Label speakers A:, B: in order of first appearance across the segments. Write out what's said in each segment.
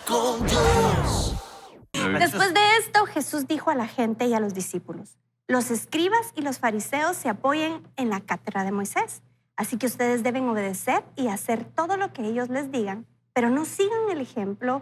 A: con Dios.
B: Después de esto, Jesús dijo a la gente y a los discípulos: los escribas y los fariseos se apoyan en la cátedra de Moisés. Así que ustedes deben obedecer y hacer todo lo que ellos les digan, pero no sigan el ejemplo,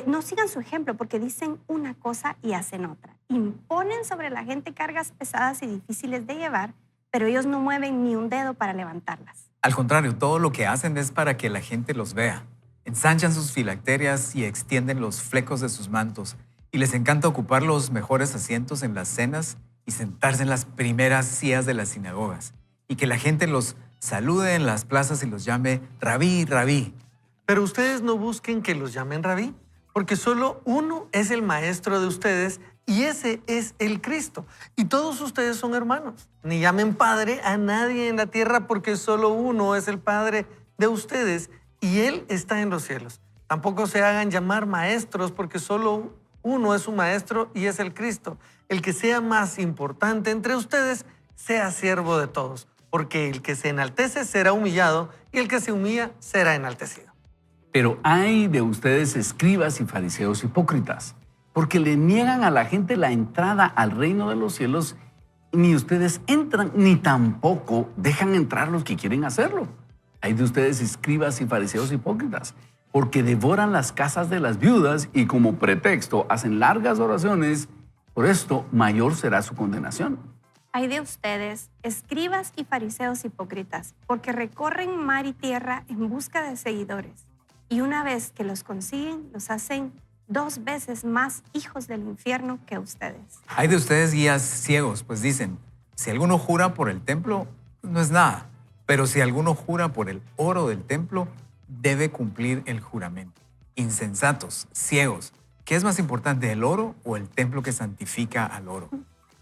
B: no sigan su ejemplo, porque dicen una cosa y hacen otra. Imponen sobre la gente cargas pesadas y difíciles de llevar, pero ellos no mueven ni un dedo para levantarlas.
C: Al contrario, todo lo que hacen es para que la gente los vea. Ensanchan sus filacterias y extienden los flecos de sus mantos. Y les encanta ocupar los mejores asientos en las cenas y sentarse en las primeras sillas de las sinagogas. Y que la gente los salude en las plazas y los llame Rabí, Rabí.
D: Pero ustedes no busquen que los llamen Rabí, porque solo uno es el maestro de ustedes y ese es el Cristo. Y todos ustedes son hermanos. Ni llamen Padre a nadie en la tierra, porque solo uno es el Padre de ustedes y Él está en los cielos. Tampoco se hagan llamar maestros, porque solo uno es su maestro y es el Cristo. El que sea más importante entre ustedes sea siervo de todos, porque el que se enaltece será humillado y el que se humilla será enaltecido.
E: Pero ay de ustedes, escribas y fariseos hipócritas, porque le niegan a la gente la entrada al reino de los cielos. Ni ustedes entran, ni tampoco dejan entrar los que quieren hacerlo. Ay de ustedes, escribas y fariseos hipócritas, porque devoran las casas de las viudas y como pretexto hacen largas oraciones. Por esto, mayor será su condenación.
B: Ay de ustedes, escribas y fariseos hipócritas, porque recorren mar y tierra en busca de seguidores. Y una vez que los consiguen, los hacen 2 veces más hijos del infierno que ustedes.
C: Hay de ustedes, guías ciegos, pues dicen: si alguno jura por el templo, no es nada. Pero si alguno jura por el oro del templo, debe cumplir el juramento. Insensatos, ciegos, ¿qué es más importante, el oro o el templo que santifica al oro?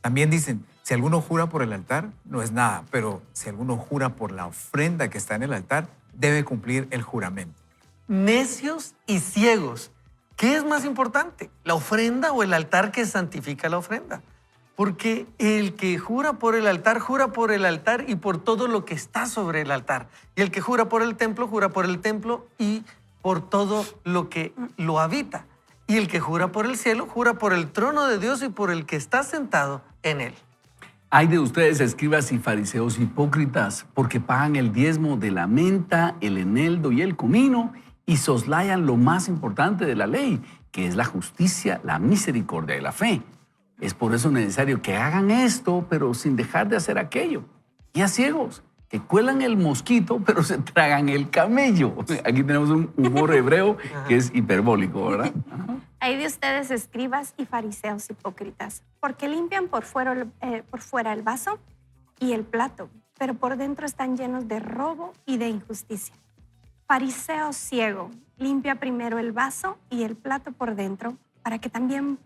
C: También dicen: si alguno jura por el altar, no es nada. Pero si alguno jura por la ofrenda que está en el altar, debe cumplir el juramento.
D: Necios y ciegos. ¿Qué es más importante, la ofrenda o el altar que santifica la ofrenda? Porque el que jura por el altar y por todo lo que está sobre el altar. Y el que jura por el templo y por todo lo que lo habita. Y el que jura por el cielo, jura por el trono de Dios y por el que está sentado en él.
E: Ay de ustedes, escribas y fariseos hipócritas, porque pagan el diezmo de la menta, el eneldo y el comino, y soslayan lo más importante de la ley, que es la justicia, la misericordia y la fe. Es por eso necesario que hagan esto, pero sin dejar de hacer aquello. Y a ciegos, que cuelan el mosquito, pero se tragan el camello. Aquí tenemos un humor hebreo que es hiperbólico, ¿verdad?
B: Ay de ustedes, escribas y fariseos hipócritas, porque limpian por fuera el vaso y el plato, pero por dentro están llenos de robo y de injusticia. Fariseo ciego, limpia primero el vaso y el plato por dentro, para que también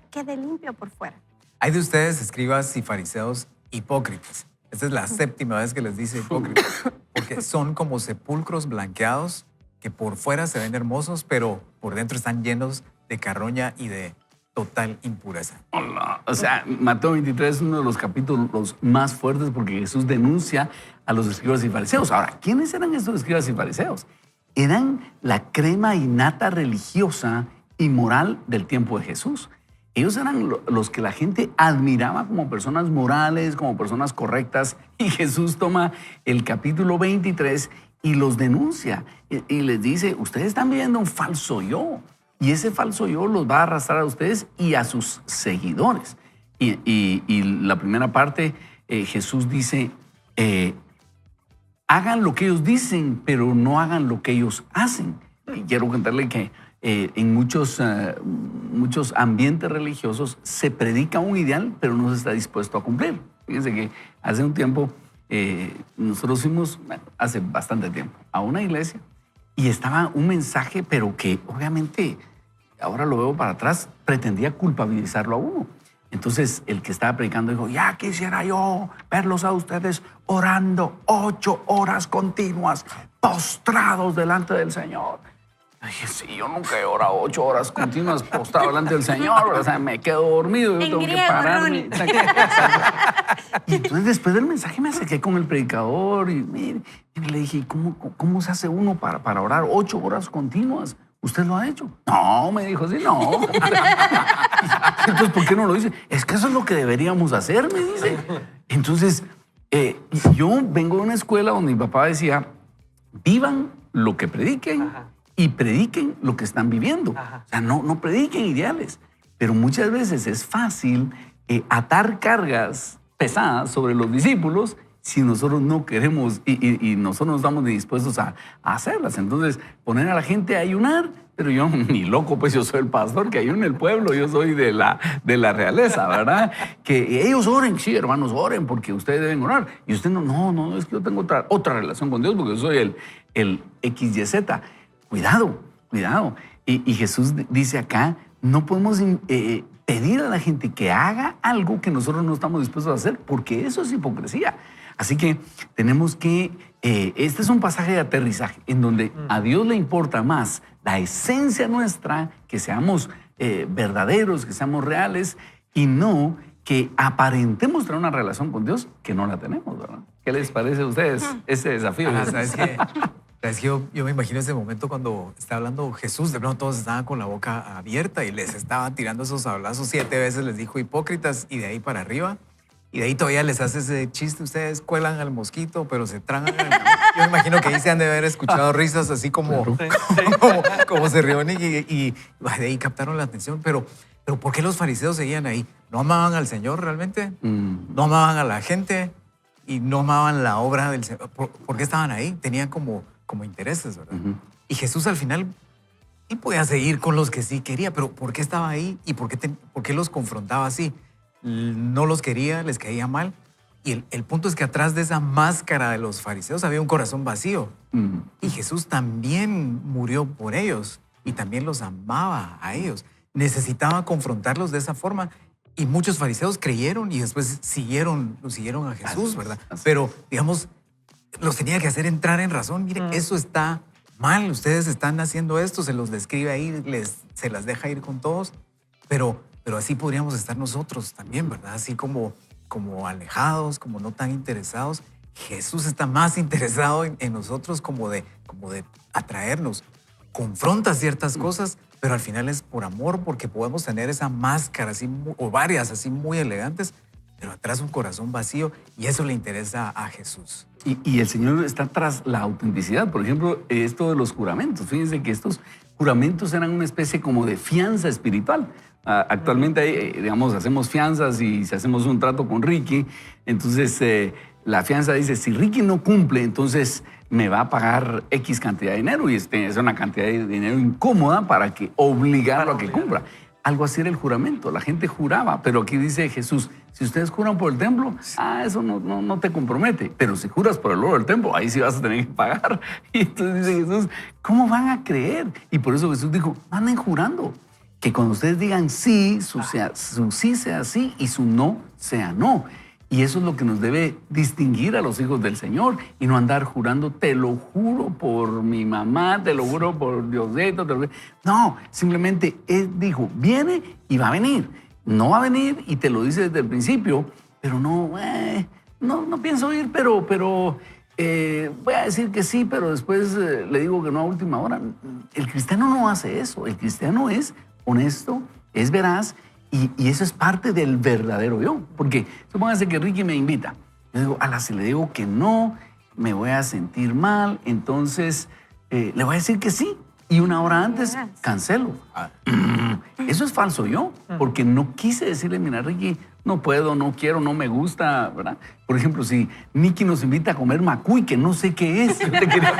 B: quede limpio por fuera.
C: Hay de ustedes, escribas y fariseos hipócritas. Esta es la 7ª vez que les dice hipócritas, porque son como sepulcros blanqueados que por fuera se ven hermosos, pero por dentro están llenos de carroña y de total impureza.
E: Hola. O sea, Mateo 23 es uno de los capítulos más fuertes porque Jesús denuncia a los escribas y fariseos. Ahora, ¿quiénes eran estos escribas y fariseos? Eran la crema innata religiosa y moral del tiempo de Jesús. Ellos eran los que la gente admiraba como personas morales, como personas correctas. Y Jesús toma el capítulo 23 y los denuncia. Y les dice: ustedes están viviendo un falso yo. Y ese falso yo los va a arrastrar a ustedes y a sus seguidores. Y la primera parte, Jesús dice: hagan lo que ellos dicen, pero no hagan lo que ellos hacen. Y quiero contarle que en muchos ambientes religiosos se predica un ideal, pero no se está dispuesto a cumplir. Fíjense que hace un tiempo, nosotros fuimos, hace bastante tiempo, a una iglesia y estaba un mensaje, pero que obviamente, ahora lo veo para atrás, pretendía culpabilizarlo a uno. Entonces el que estaba predicando dijo: ya quisiera yo verlos a ustedes orando 8 horas continuas, postrados delante del Señor. Y dije: sí, yo nunca he orado 8 horas continuas postrado delante del Señor. O sea, me quedo dormido, yo tengo que pararme. Y entonces después del mensaje me acerqué con el predicador y le dije: ¿cómo se hace uno para orar 8 horas continuas? ¿Usted lo ha hecho? No, me dijo, sí, no. Entonces, ¿por qué no lo dice? Es que eso es lo que deberíamos hacer, me dice. Entonces, yo vengo de una escuela donde mi papá decía, vivan lo que prediquen
D: Ajá.
E: y prediquen lo que están viviendo.
D: Ajá.
E: O sea, no prediquen ideales. Pero muchas veces es fácil atar cargas pesadas sobre los discípulos si nosotros no queremos y nosotros no estamos dispuestos a hacerlas. Entonces, poner a la gente a ayunar, pero yo ni loco, pues yo soy el pastor que ayuna el pueblo, yo soy de la realeza, ¿verdad? Que ellos oren, sí, hermanos, oren, porque ustedes deben orar. Y usted no, es que yo tengo otra relación con Dios, porque yo soy el XYZ. Cuidado. Y Jesús dice acá, no podemos pedir a la gente que haga algo que nosotros no estamos dispuestos a hacer, porque eso es hipocresía. Así que tenemos que, este es un pasaje de aterrizaje en donde a Dios le importa más la esencia nuestra, que seamos verdaderos, que seamos reales y no que aparentemos tener una relación con Dios que no la tenemos, ¿verdad? ¿Qué les parece a ustedes ese desafío?
C: ¿Sabes qué? Yo me imagino ese momento cuando está hablando Jesús, de pronto todos estaban con la boca abierta y les estaba tirando esos hablazos 7 veces, les dijo hipócritas y de ahí para arriba. Y de ahí todavía les hace ese chiste, ustedes cuelan al mosquito, pero se tragan al... Yo me imagino que ahí se han de haber escuchado risas así como se rieron y de ahí captaron la atención. Pero ¿por qué los fariseos seguían ahí? ¿No amaban al Señor realmente? ¿No amaban a la gente? ¿Y no amaban la obra del Señor? ¿Por qué estaban ahí? Tenían como intereses, ¿verdad? Y Jesús al final y podía seguir con los que sí quería, pero ¿por qué estaba ahí? ¿Y por qué los confrontaba así? No los quería, les caía mal. Y el punto es que atrás de esa máscara de los fariseos había un corazón vacío. Y Jesús también murió por ellos y también los amaba a ellos. Necesitaba confrontarlos de esa forma. Y muchos fariseos creyeron y después lo siguieron a Jesús, ¿verdad? Pero, digamos, los tenía que hacer entrar en razón. Miren, eso está mal. Ustedes están haciendo esto, se los describe ahí, se las deja ir con todos. Pero así podríamos estar nosotros también, ¿verdad? Así como alejados, como no tan interesados. Jesús está más interesado en nosotros como de atraernos. Confronta ciertas cosas, pero al final es por amor, porque podemos tener esa máscara así, o varias así muy elegantes, pero atrás un corazón vacío, y eso le interesa a Jesús.
E: Y el Señor está tras la autenticidad. Por ejemplo, esto de los juramentos. Fíjense que estos juramentos eran una especie como de fianza espiritual. Actualmente, digamos, hacemos fianzas y si hacemos un trato con Ricky, entonces la fianza dice, si Ricky no cumple, entonces me va a pagar X cantidad de dinero y es una cantidad de dinero incómoda para que obligarlo a que cumpla. Algo así era el juramento, la gente juraba, pero aquí dice Jesús, si ustedes juran por el templo, eso no te compromete, pero si juras por el oro del templo, ahí sí vas a tener que pagar. Y entonces dice Jesús, ¿cómo van a creer? Y por eso Jesús dijo, anden jurando, que cuando ustedes digan sí, su sí sea sí y su no sea no. Y eso es lo que nos debe distinguir a los hijos del Señor y no andar jurando, te lo juro por mi mamá, te lo juro por Diosito. No, simplemente Él dijo, viene y va a venir. No va a venir y te lo dice desde el principio, pero no pienso ir, pero voy a decir que sí, pero después le digo que no a última hora. El cristiano no hace eso. El cristiano es honesto, es veraz. Y eso es parte del verdadero yo. Porque supóngase que Ricky me invita. Yo digo, si le digo que no, me voy a sentir mal. Entonces, le voy a decir que sí. Y una hora antes, cancelo. Eso es falso yo. Porque no quise decirle, mira, Ricky, no puedo, no quiero, no me gusta, ¿verdad? Por ejemplo, si Nicky nos invita a comer macuy, que no sé qué es. Yo te quería...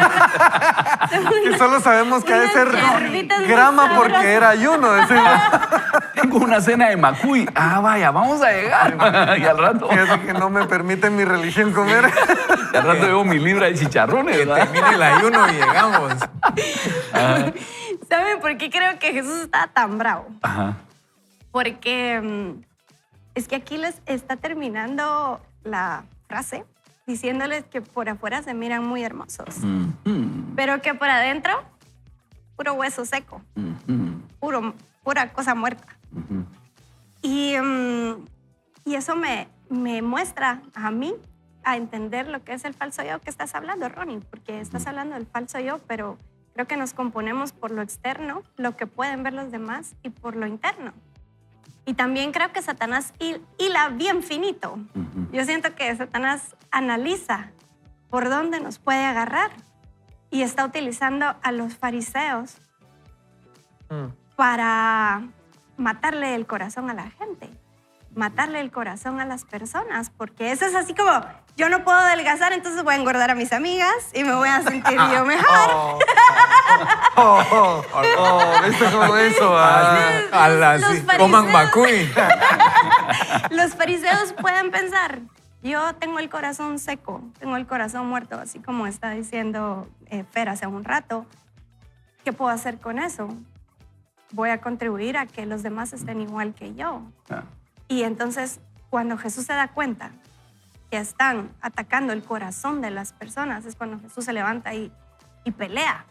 D: Que solo sabemos que ha de ser grama porque era ayuno.
E: Tengo una cena de macuy. Vaya, vamos a llegar. Y al rato...
D: Fíjate que no me permite mi religión comer.
E: Y al rato veo mi libra de chicharrones.
C: Que termine el ayuno y llegamos.
B: ¿Saben por qué creo que Jesús está tan bravo?
E: Ajá.
B: Porque es que aquí les está terminando la frase diciéndoles que por afuera se miran muy hermosos, pero que por adentro, puro hueso seco, pura cosa muerta. Y eso me muestra a mí a entender lo que es el falso yo que estás hablando, Ronnie, porque estás hablando del falso yo, pero Creo que nos componemos por lo externo, lo que pueden ver los demás, y por lo interno. Y también creo que Satanás hila bien finito. Yo siento que Satanás analiza por dónde nos puede agarrar y está utilizando a los fariseos para matarle el corazón a la gente, matarle el corazón a las personas, porque eso es así como, yo no puedo adelgazar, entonces voy a engordar a mis amigas y me voy a sentir yo mejor.
D: ¿Viste cómo eso?
B: Los
C: Coman
B: fariseos-
C: macuy.
B: Los fariseos pueden pensar, yo tengo el corazón seco, tengo el corazón muerto, así como está diciendo Fer hace un rato. ¿Qué puedo hacer con eso? Voy a contribuir a que los demás estén igual que yo. Y entonces, cuando Jesús se da cuenta que están atacando el corazón de las personas, es cuando Jesús se levanta y pelea.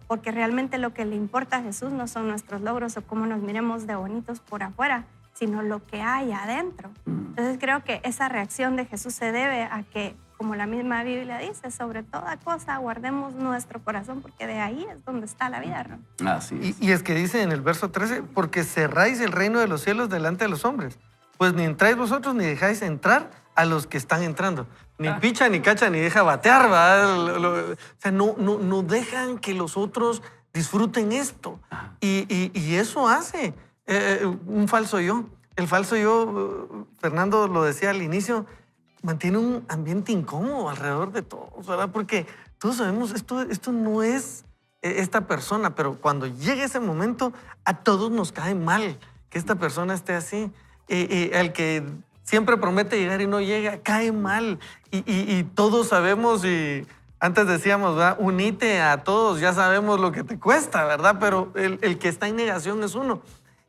B: Porque realmente lo que le importa a Jesús no son nuestros logros o cómo nos miremos de bonitos por afuera, sino lo que hay adentro. Entonces creo que esa reacción de Jesús se debe a que, como la misma Biblia dice, sobre toda cosa guardemos nuestro corazón, porque de ahí es donde está la vida, ¿no?
E: Así es.
D: Y es que dice en el verso 13, porque cerráis el reino de los cielos delante de los hombres, pues ni entráis vosotros ni dejáis entrar a los que están entrando. Ni picha, ni cacha, ni deja batear, ¿verdad? O sea, no dejan que los otros disfruten esto. Y eso hace un falso yo. El falso yo, Fernando lo decía al inicio, mantiene un ambiente incómodo alrededor de todos, ¿verdad? Porque todos sabemos, esto no es esta persona, pero cuando llega ese momento, a todos nos cae mal que esta persona esté así. Al que siempre promete llegar y no llega, cae mal. Y todos sabemos, y antes decíamos, ¿verdad? Unite a todos, ya sabemos lo que te cuesta, ¿verdad? Pero el que está en negación es uno.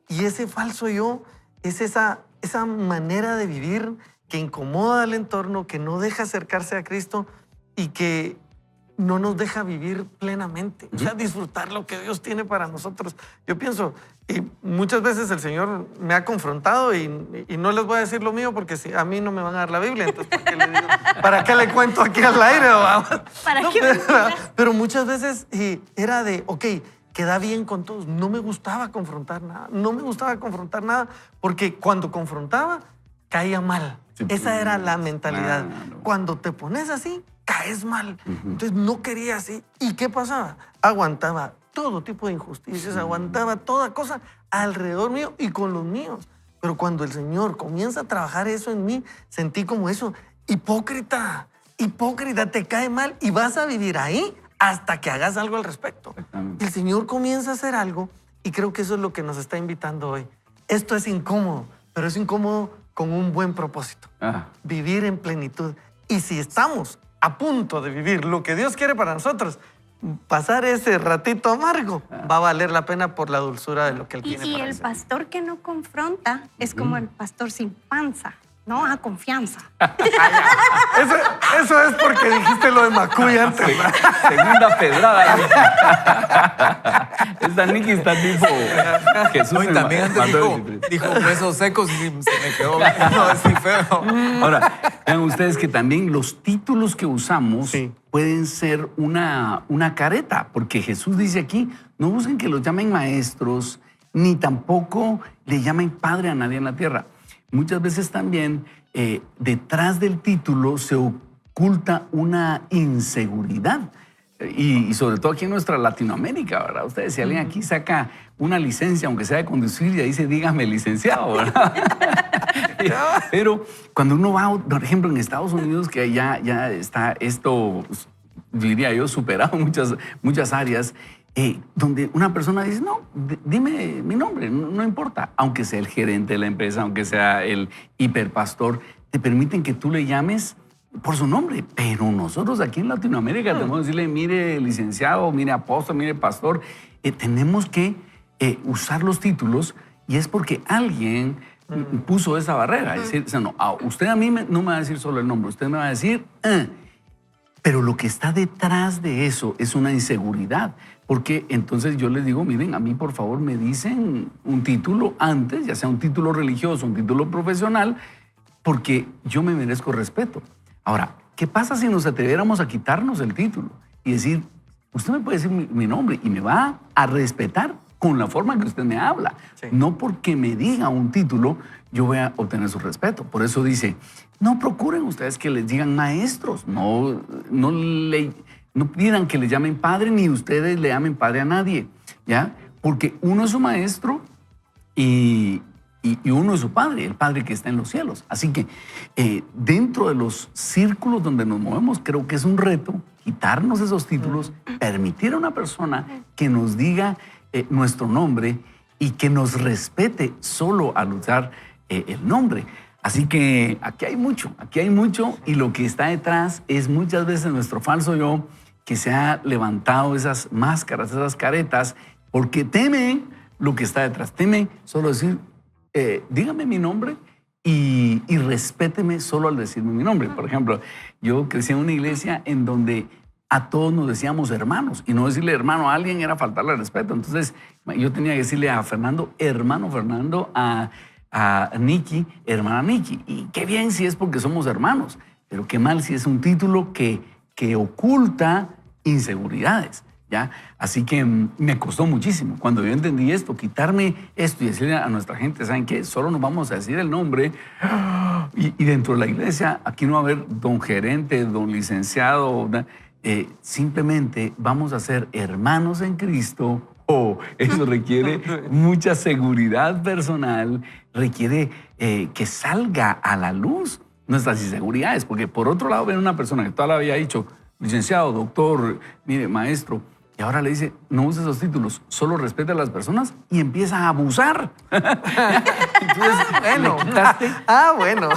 D: Y ese falso yo es esa manera de vivir que incomoda al entorno, que no deja acercarse a Cristo y que no nos deja vivir plenamente, o sea, disfrutar lo que Dios tiene para nosotros. Yo pienso, y muchas veces el Señor me ha confrontado y no les voy a decir lo mío porque si a mí no me van a dar la Biblia, entonces ¿para qué le digo? ¿Para qué le cuento aquí al aire?
B: ¿Para qué mentiras?
D: Pero muchas veces era de, ok, queda bien con todos. No me gustaba confrontar nada, porque cuando confrontaba, caía mal.
E: Sí,
D: Esa era la mentalidad.
E: claro.
D: Cuando te pones así, caes mal. Entonces no quería así. ¿Y qué pasaba? Aguantaba todo tipo de injusticias, aguantaba toda cosa alrededor mío y con los míos. Pero cuando el Señor comienza a trabajar eso en mí, sentí como eso, hipócrita, te cae mal y vas a vivir ahí hasta que hagas algo al respecto.
E: Exactamente.
D: El Señor comienza a hacer algo y creo que eso es lo que nos está invitando hoy. Esto es incómodo, pero es incómodo con un buen propósito. Vivir en plenitud. Y si estamos a punto de vivir lo que Dios quiere para nosotros, pasar ese ratito amargo va a valer la pena por la dulzura de lo que Él tiene
B: Y
D: para
B: el
D: nosotros.
B: pastor que no confronta es como el pastor sin panza, no a confianza.
D: Eso es porque dijiste lo de Macuy antes. ¿verdad?
E: Segunda pedrada. Esta Nicky está tipo Jesús.
C: No, y
E: en
C: también antes
E: Mateo
C: dijo huesos secos y se me quedó no, así feo.
E: Ahora, vean ustedes que también los títulos que usamos
D: Sí.
E: pueden ser una careta, porque Jesús dice aquí, no busquen que los llamen maestros, ni tampoco le llamen padre a nadie en la tierra. Muchas veces también detrás del título se oculta una inseguridad. Y sobre todo aquí en nuestra Latinoamérica, ¿verdad? Ustedes, si alguien aquí saca una licencia, aunque sea de conducir, ya dice, dígame licenciado, ¿verdad? Pero cuando uno va, por ejemplo, en Estados Unidos, que ya está esto, diría yo, superado en muchas áreas, donde una persona dice, no, dime mi nombre, no importa, aunque sea el gerente de la empresa, aunque sea el hiperpastor, te permiten que tú le llames por su nombre, pero nosotros aquí en Latinoamérica tenemos que decirle, mire licenciado, mire apóstol, mire pastor, tenemos que usar los títulos y es porque alguien puso esa barrera, es decir, no, usted a mí no me va a decir solo el nombre, usted me va a decir, pero lo que está detrás de eso es una inseguridad, porque entonces yo les digo, miren, a mí por favor me dicen un título antes, ya sea un título religioso, un título profesional, porque yo me merezco respeto. Ahora, ¿qué pasa si nos atreviéramos a quitarnos el título y decir, usted me puede decir mi nombre y me va a respetar con la forma que usted me habla.
D: Sí.
E: No porque me diga un título, yo voy a obtener su respeto. Por eso dice, no procuren ustedes que les digan maestros, no pidan que le llamen padre, ni ustedes le llamen padre a nadie, ¿ya? Porque uno es su maestro y uno es su padre, el Padre que está en los cielos. Así que dentro de los círculos donde nos movemos, creo que es un reto quitarnos esos títulos, permitir a una persona que nos diga nuestro nombre y que nos respete solo al usar el nombre. Así que aquí hay mucho y lo que está detrás es muchas veces nuestro falso yo que se ha levantado esas máscaras, esas caretas, porque teme lo que está detrás. Teme solo decir, dígame mi nombre y respéteme solo al decirme mi nombre. Por ejemplo, yo crecí en una iglesia en donde a todos nos decíamos hermanos y no decirle hermano a alguien era faltarle al respeto. Entonces yo tenía que decirle a Fernando, hermano Fernando, a Nikki, hermana Nikki. Y qué bien si es porque somos hermanos, pero qué mal si es un título que oculta inseguridades, ¿ya? Así que me costó muchísimo. Cuando yo entendí esto, quitarme esto y decirle a nuestra gente, ¿saben qué? Solo nos vamos a decir el nombre y dentro de la iglesia aquí no va a haber don gerente, don licenciado, simplemente vamos a ser hermanos en Cristo. Eso requiere mucha seguridad personal, requiere que salga a la luz nuestras inseguridades, porque por otro lado ven una persona que toda la vida ha dicho licenciado, doctor, mire, maestro, y ahora le dice, no use esos títulos, solo respete a las personas y empieza a abusar. Entonces,
D: Bueno.
E: le quitaste,
D: Bueno.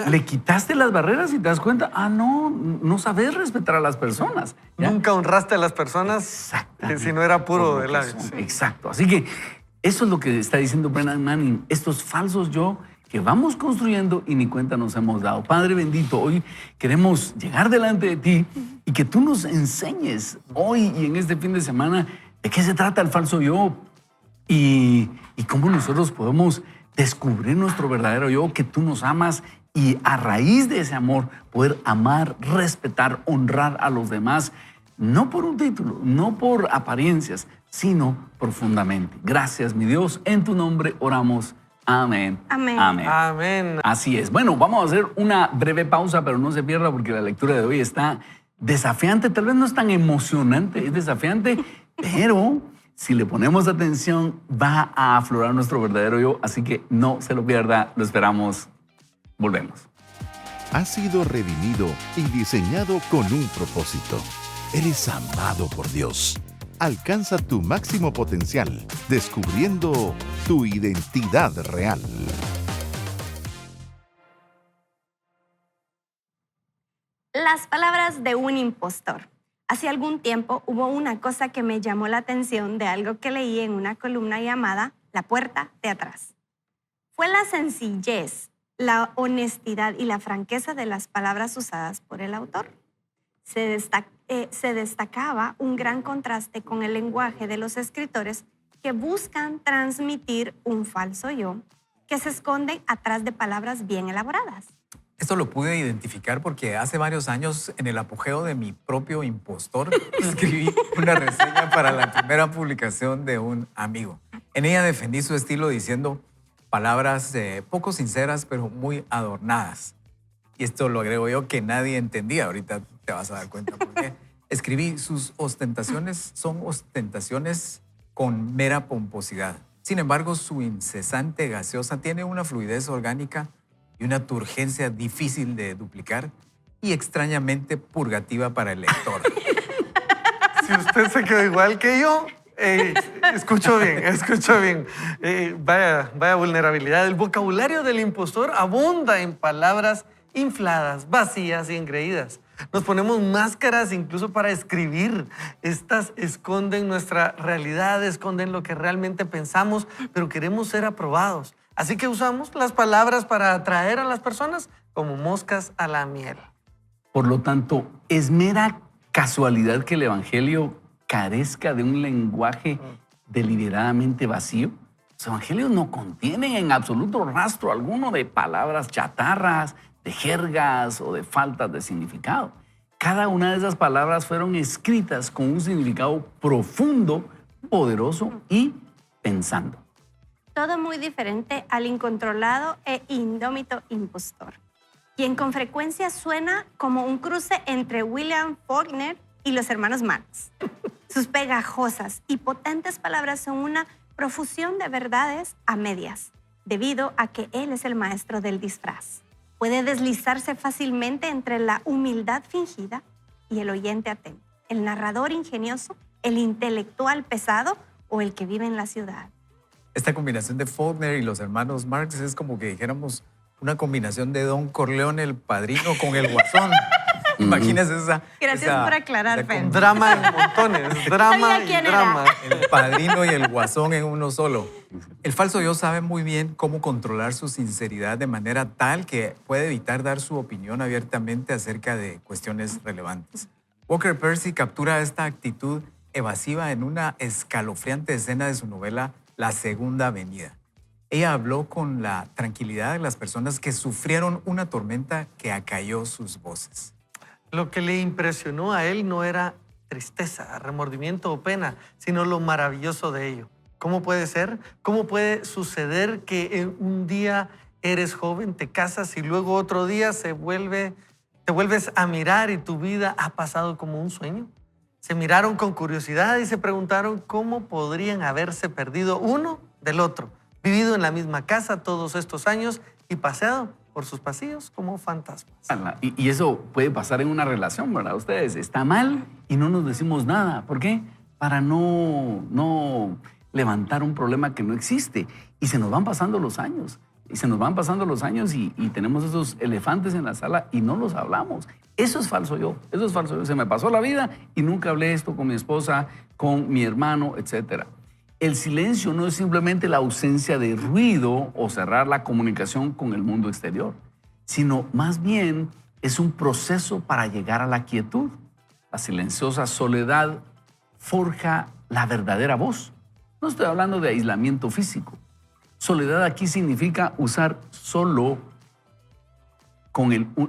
E: le quitaste las barreras y te das cuenta, no sabes respetar a las personas. ¿Ya?
D: Nunca honraste a las personas
E: Exactamente.
D: si no era puro
E: Por
D: de
E: lo que
D: labios.
E: son. Exacto. Así que eso es lo que está diciendo Brennan Manning. Estos falsos yo que vamos construyendo y ni cuenta nos hemos dado. Padre bendito, hoy queremos llegar delante de ti y que tú nos enseñes hoy y en este fin de semana de qué se trata el falso yo y cómo nosotros podemos descubrir nuestro verdadero yo, que tú nos amas y a raíz de ese amor poder amar, respetar, honrar a los demás, no por un título, no por apariencias, sino profundamente. Gracias, mi Dios, en tu nombre oramos. Amén.
B: Amén.
E: Amén.
D: Amén.
E: Así es. Bueno, vamos a hacer una breve pausa, pero no se pierda porque la lectura de hoy está desafiante. Tal vez no es tan emocionante, es desafiante, pero si le ponemos atención va a aflorar nuestro verdadero yo. Así que no se lo pierda. Lo esperamos. Volvemos.
A: Has sido redimido y diseñado con un propósito. Eres amado por Dios. Alcanza tu máximo potencial, descubriendo tu identidad real.
B: Las palabras de un impostor. Hace algún tiempo hubo una cosa que me llamó la atención de algo que leí en una columna llamada La puerta de atrás. Fue la sencillez, la honestidad y la franqueza de las palabras usadas por el autor. Se destacaba un gran contraste con el lenguaje de los escritores que buscan transmitir un falso yo que se esconde atrás de palabras bien elaboradas.
C: Esto lo pude identificar porque hace varios años, en el apogeo de mi propio impostor, escribí una reseña para la primera publicación de un amigo. En ella defendí su estilo diciendo palabras poco sinceras, pero muy adornadas. Y esto lo agrego yo que nadie entendía. Ahorita te vas a dar cuenta por qué. Escribí, sus ostentaciones son ostentaciones con mera pomposidad. Sin embargo, su incesante gaseosa tiene una fluidez orgánica y una turgencia difícil de duplicar y extrañamente purgativa para el lector.
D: Si usted se quedó igual que yo, escucho bien. Vaya vulnerabilidad. El vocabulario del impostor abunda en palabras infladas, vacías y engreídas. Nos ponemos máscaras incluso para escribir. Estas esconden nuestra realidad, esconden lo que realmente pensamos, pero queremos ser aprobados. Así que usamos las palabras para atraer a las personas como moscas a la miel.
E: Por lo tanto, es mera casualidad que el Evangelio carezca de un lenguaje deliberadamente vacío. Los evangelios no contienen en absoluto rastro alguno de palabras chatarras, de jergas o de faltas de significado. Cada una de esas palabras fueron escritas con un significado profundo, poderoso y pensando.
B: Todo muy diferente al incontrolado e indómito impostor, quien con frecuencia suena como un cruce entre William Faulkner y los hermanos Marx. Sus pegajosas y potentes palabras son una profusión de verdades a medias, debido a que él es el maestro del disfraz. Puede deslizarse fácilmente entre la humildad fingida y el oyente atento, el narrador ingenioso, el intelectual pesado o el que vive en la ciudad.
C: Esta combinación de Faulkner y los hermanos Marx es como que dijéramos una combinación de Don Corleone, el padrino, con el guasón. Imagínese esa.
B: Gracias por aclarar, Fer.
D: Drama en montones, drama
B: Sabía
D: y
B: quién
D: drama.
C: El padrino y el guasón en uno solo. El falso yo sabe muy bien cómo controlar su sinceridad de manera tal que puede evitar dar su opinión abiertamente acerca de cuestiones relevantes. Walker Percy captura esta actitud evasiva en una escalofriante escena de su novela La Segunda Venida. Ella habló con la tranquilidad de las personas que sufrieron una tormenta que acalló sus voces.
D: Lo que le impresionó a él no era tristeza, remordimiento o pena, sino lo maravilloso de ello. ¿Cómo puede ser? ¿Cómo puede suceder que un día eres joven, te casas y luego otro día te vuelves a mirar y tu vida ha pasado como un sueño? Se miraron con curiosidad y se preguntaron cómo podrían haberse perdido uno del otro, vivido en la misma casa todos estos años y paseado por sus pasillos como fantasmas.
E: Y eso puede pasar en una relación, ¿verdad? Ustedes, está mal y no nos decimos nada. ¿Por qué? Para no levantar un problema que no existe. Y se nos van pasando los años. Y tenemos esos elefantes en la sala y no los hablamos. Eso es falso yo. Se me pasó la vida y nunca hablé esto con mi esposa, con mi hermano, etc. El silencio no es simplemente la ausencia de ruido o cerrar la comunicación con el mundo exterior, sino más bien es un proceso para llegar a la quietud. La silenciosa soledad forja la verdadera voz. No estoy hablando de aislamiento físico. Soledad aquí significa usar solo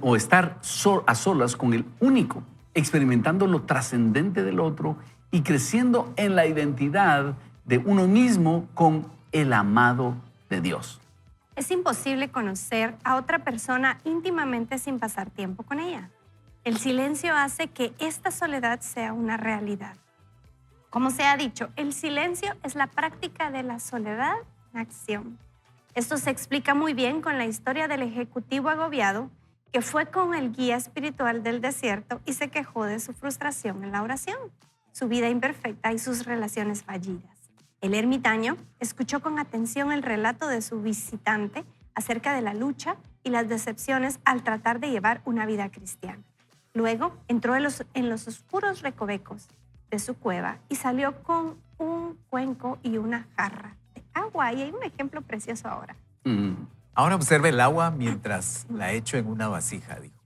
E: o estar a solas con el único, experimentando lo trascendente del otro y creciendo en la identidad de uno mismo con el amado de Dios.
B: Es imposible conocer a otra persona íntimamente sin pasar tiempo con ella. El silencio hace que esta soledad sea una realidad. Como se ha dicho, el silencio es la práctica de la soledad en acción. Esto se explica muy bien con la historia del ejecutivo agobiado que fue con el guía espiritual del desierto y se quejó de su frustración en la oración, su vida imperfecta y sus relaciones fallidas. El ermitaño escuchó con atención el relato de su visitante acerca de la lucha y las decepciones al tratar de llevar una vida cristiana. Luego entró en los oscuros recovecos de su cueva y salió con un cuenco y una jarra de agua. Y hay un ejemplo precioso ahora.
C: Ahora observe el agua mientras la echo en una vasija, dijo.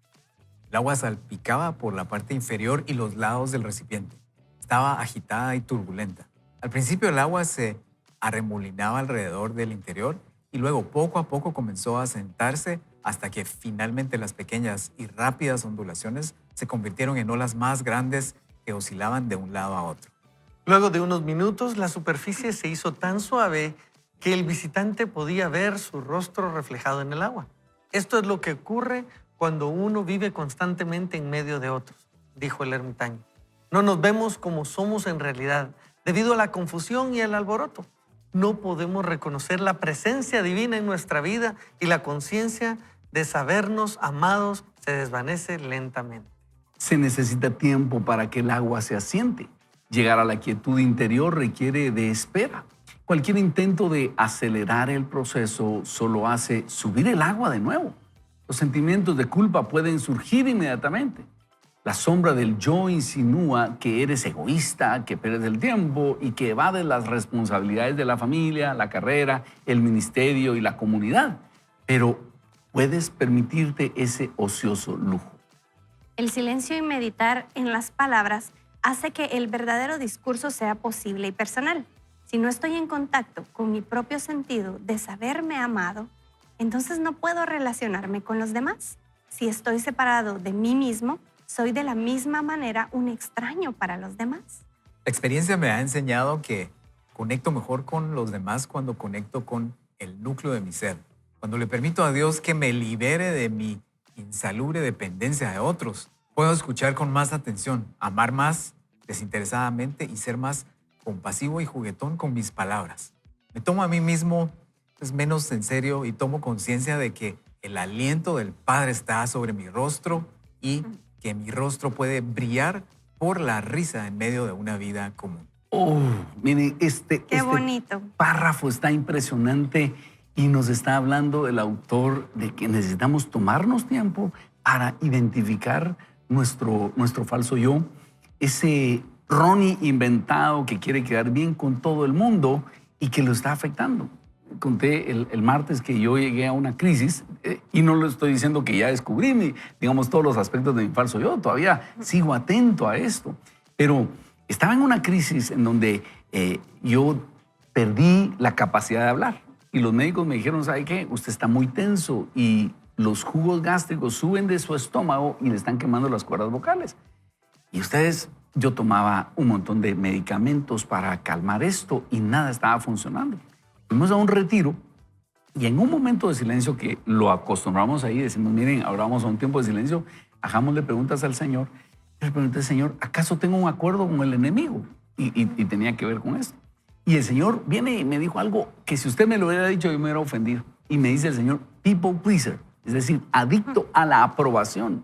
C: El agua salpicaba por la parte inferior y los lados del recipiente. Estaba agitada y turbulenta. Al principio el agua se arremolinaba alrededor del interior y luego poco a poco comenzó a sentarse hasta que finalmente las pequeñas y rápidas ondulaciones se convirtieron en olas más grandes que oscilaban de un lado a otro.
D: Luego de unos minutos, la superficie se hizo tan suave que el visitante podía ver su rostro reflejado en el agua. Esto es lo que ocurre cuando uno vive constantemente en medio de otros, dijo el ermitaño. No nos vemos como somos en realidad, debido a la confusión y el alboroto. No podemos reconocer la presencia divina en nuestra vida y la conciencia de sabernos amados se desvanece lentamente.
E: Se necesita tiempo para que el agua se asiente. Llegar a la quietud interior requiere de espera. Cualquier intento de acelerar el proceso solo hace subir el agua de nuevo. Los sentimientos de culpa pueden surgir inmediatamente. La sombra del yo insinúa que eres egoísta, que pierdes el tiempo y que evades las responsabilidades de la familia, la carrera, el ministerio y la comunidad. Pero puedes permitirte ese ocioso lujo.
B: El silencio y meditar en las palabras hace que el verdadero discurso sea posible y personal. Si no estoy en contacto con mi propio sentido de saberme amado, entonces no puedo relacionarme con los demás. Si estoy separado de mí mismo, soy de la misma manera un extraño para los demás.
C: La experiencia me ha enseñado que conecto mejor con los demás cuando conecto con el núcleo de mi ser. Cuando le permito a Dios que me libere de mi insalubre dependencia de otros, puedo escuchar con más atención, amar más desinteresadamente y ser más compasivo y juguetón con mis palabras. Me tomo a mí mismo menos en serio y tomo conciencia de que el aliento del Padre está sobre mi rostro y que mi rostro puede brillar por la risa en medio de una vida común.
E: Oh, miren,
B: Qué
E: este
B: bonito.
E: párrafo está impresionante y nos está hablando el autor de que necesitamos tomarnos tiempo para identificar nuestro falso yo, ese Ronnie inventado que quiere quedar bien con todo el mundo y que lo está afectando. Conté el martes que yo llegué a una crisis y no le estoy diciendo que ya descubrí, digamos, todos los aspectos de mi falso yo. Todavía sigo atento a esto. Pero estaba en una crisis en donde yo perdí la capacidad de hablar. Y los médicos me dijeron, ¿sabe qué? Usted está muy tenso y los jugos gástricos suben de su estómago y le están quemando las cuerdas vocales. Y yo tomaba un montón de medicamentos para calmar esto y nada estaba funcionando. Fuimos a un retiro y en un momento de silencio que lo acostumbramos ahí, decimos, miren, ahora vamos a un tiempo de silencio, hagámosle preguntas al Señor. Y le pregunté, Señor, ¿acaso tengo un acuerdo con el enemigo? Y tenía que ver con esto. Y el Señor viene y me dijo algo que si usted me lo hubiera dicho, yo me hubiera ofendido. Y me dice el Señor, people pleaser, es decir, adicto a la aprobación.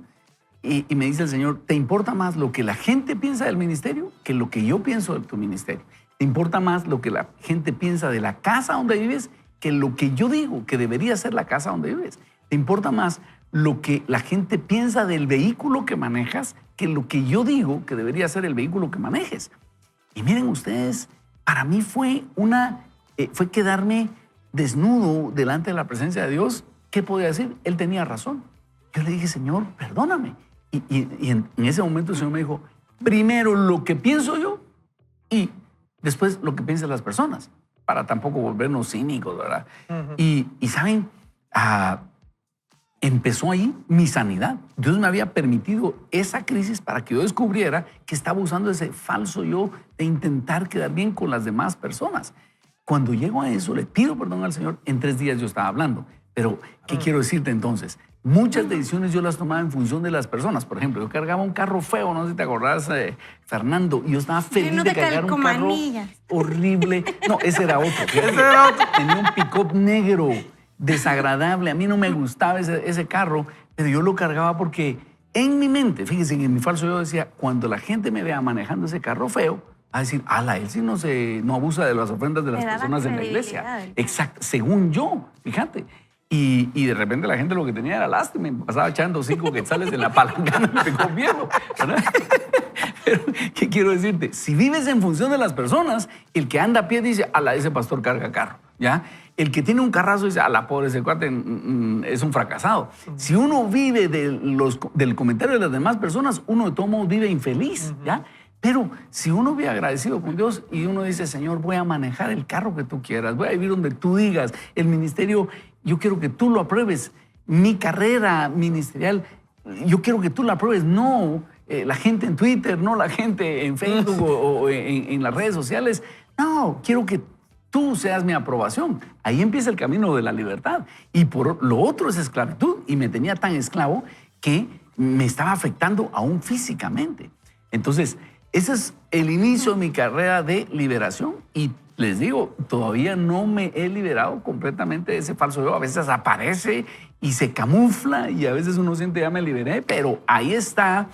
E: Y me dice el Señor, ¿te importa más lo que la gente piensa del ministerio que lo que yo pienso de tu ministerio? ¿Te importa más lo que la gente piensa de la casa donde vives que lo que yo digo que debería ser la casa donde vives? ¿Te importa más lo que la gente piensa del vehículo que manejas que lo que yo digo que debería ser el vehículo que manejes? Y miren ustedes, para mí fue quedarme desnudo delante de la presencia de Dios. ¿Qué podía decir? Él tenía razón. Yo le dije, Señor, perdóname. Y en ese momento el Señor me dijo, primero lo que pienso yo y después lo que piensan las personas, para tampoco volvernos cínicos, ¿verdad? Uh-huh. Y ¿saben? Empezó ahí mi sanidad. Dios me había permitido esa crisis para que yo descubriera que estaba usando ese falso yo de intentar quedar bien con las demás personas. Cuando llego a eso, le pido perdón al Señor. En 3 días yo estaba hablando. Pero, ¿qué quiero decirte entonces? Muchas decisiones yo las tomaba en función de las personas. Por ejemplo, yo cargaba un carro feo, no sé si te acordás, Fernando, y yo estaba feliz de cargar un carro horrible. No, ese era otro. Tenía un pick-up negro, desagradable. A mí no me gustaba ese carro, pero yo lo cargaba porque en mi mente, fíjense, en mi falso yo decía, cuando la gente me vea manejando ese carro feo, a decir, ala, él sí no abusa de las ofrendas de las personas en la iglesia. Exacto, según yo, fíjate. Y de repente la gente lo que tenía era lástima. Me pasaba echando 5 quetzales en la palangana y pegó miedo, ¿verdad? Pero, ¿qué quiero decirte? Si vives en función de las personas, el que anda a pie dice, ala, ese pastor carga carro, ¿ya? El que tiene un carrazo dice, ala, pobre, ese cuate es un fracasado. Si uno vive del comentario de las demás personas, uno de todos modos vive infeliz, ¿ya? Pero si uno vive agradecido con Dios y uno dice, Señor, voy a manejar el carro que tú quieras, voy a vivir donde tú digas, el ministerio, yo quiero que tú lo apruebes, mi carrera ministerial, yo quiero que tú la apruebes, no la gente en Twitter, no la gente en Facebook o en las redes sociales, no, quiero que tú seas mi aprobación. Ahí empieza el camino de la libertad. Y por lo otro es esclavitud, y me tenía tan esclavo que me estaba afectando aún físicamente. Entonces, ese es el inicio de mi carrera de liberación y les digo, todavía no me he liberado completamente de ese falso yo. A veces aparece y se camufla y a veces uno siente ya me liberé, pero ahí está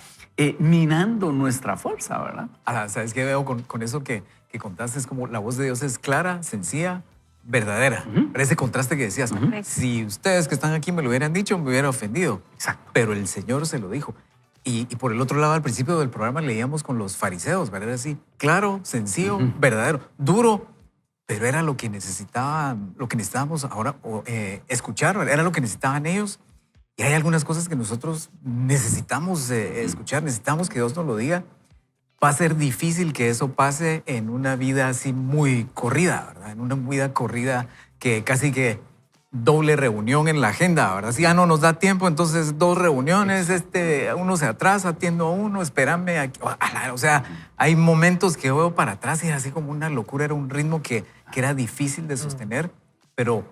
E: minando nuestra fuerza, ¿verdad?
C: Ahora, ¿sabes qué veo con eso que contaste? Es como la voz de Dios es clara, sencilla, verdadera. Uh-huh. Ese contraste que decías, uh-huh. Si ustedes que están aquí me lo hubieran dicho, me hubiera ofendido.
E: Exacto.
C: Pero el Señor se lo dijo. Y por el otro lado, al principio del programa leíamos con los fariseos, ¿verdad? Así, claro, sencillo, uh-huh. verdadero, duro, pero era lo que necesitábamos ahora escuchar, era lo que necesitaban ellos. Y hay algunas cosas que nosotros necesitamos escuchar, necesitamos que Dios nos lo diga. Va a ser difícil que eso pase en una vida así muy corrida, ¿verdad? En una vida corrida que casi que doble reunión en la agenda, ¿verdad? Si ya no nos da tiempo, entonces 2 reuniones, uno se atrasa, atiendo a uno, espérame. Aquí. O sea, hay momentos que veo para atrás y era así como una locura, era un ritmo que era difícil de sostener, pero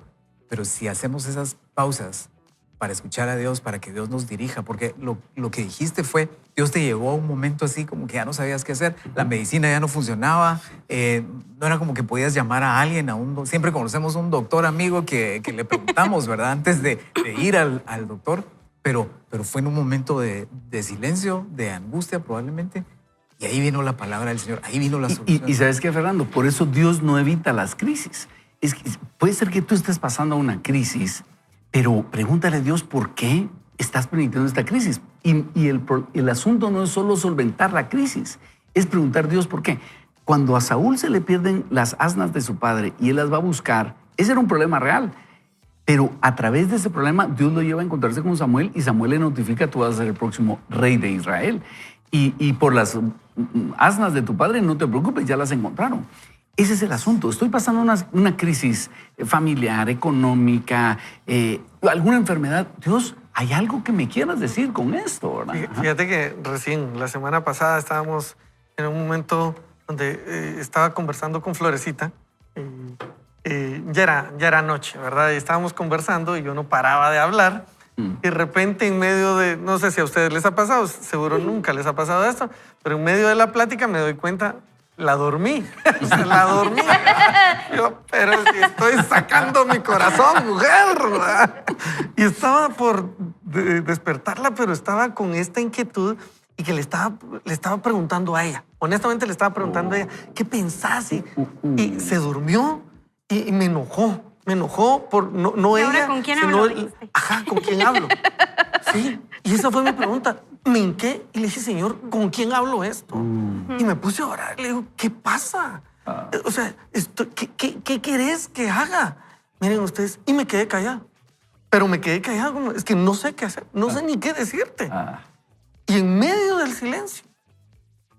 C: si hacemos esas pausas para escuchar a Dios, para que Dios nos dirija, porque lo que dijiste fue, Dios te llevó a un momento así como que ya no sabías qué hacer, la medicina ya no funcionaba, no era como que podías llamar a alguien, siempre conocemos un doctor amigo que le preguntamos, ¿verdad? Antes de ir al doctor, pero fue en un momento de silencio, de angustia probablemente, y ahí vino la palabra del Señor, ahí vino la solución.
E: Y ¿sabes qué, Fernando? Por eso Dios no evita las crisis. Es que puede ser que tú estés pasando una crisis, pero pregúntale a Dios por qué estás permitiendo esta crisis. Y el asunto no es solo solventar la crisis, es preguntar a Dios por qué. Cuando a Saúl se le pierden las asnas de su padre y él las va a buscar, ese era un problema real. Pero a través de ese problema, Dios lo lleva a encontrarse con Samuel y Samuel le notifica: tú vas a ser el próximo rey de Israel. Y por las asnas de tu padre, no te preocupes, ya las encontraron. Ese es el asunto. Estoy pasando una crisis familiar, económica, alguna enfermedad. Dios, ¿hay algo que me quieras decir con esto, verdad?
D: Fíjate que recién, la semana pasada, estábamos en un momento donde estaba conversando con Florecita. Ya era noche, ¿verdad? Y estábamos conversando y yo no paraba de hablar. Y de repente, en medio de, no sé si a ustedes les ha pasado, seguro nunca les ha pasado esto, pero en medio de la plática me doy cuenta, la dormí. O sea, la dormí. Yo, pero si estoy sacando mi corazón, mujer, ¿verdad? Y estaba por despertarla, pero estaba con esta inquietud y que le estaba preguntando a ella. Honestamente, le estaba preguntando a ella, ¿qué pensás? Y se durmió y me enojó. Me enojó por no
B: ¿Y
D: ella.
B: ahora con quién
D: sino
B: hablo,
D: él.
B: dijiste?
D: Ajá, ¿con quién hablo? Sí, y esa fue mi pregunta. Me hinqué y le dije, Señor, ¿con quién hablo esto? Y me puse a orar. Le digo, ¿qué pasa? O sea, ¿qué querés que haga? Miren ustedes, y me quedé callado. Pero me quedé callado, como, es que no sé qué hacer, no sé ni qué decirte. Y en medio del silencio,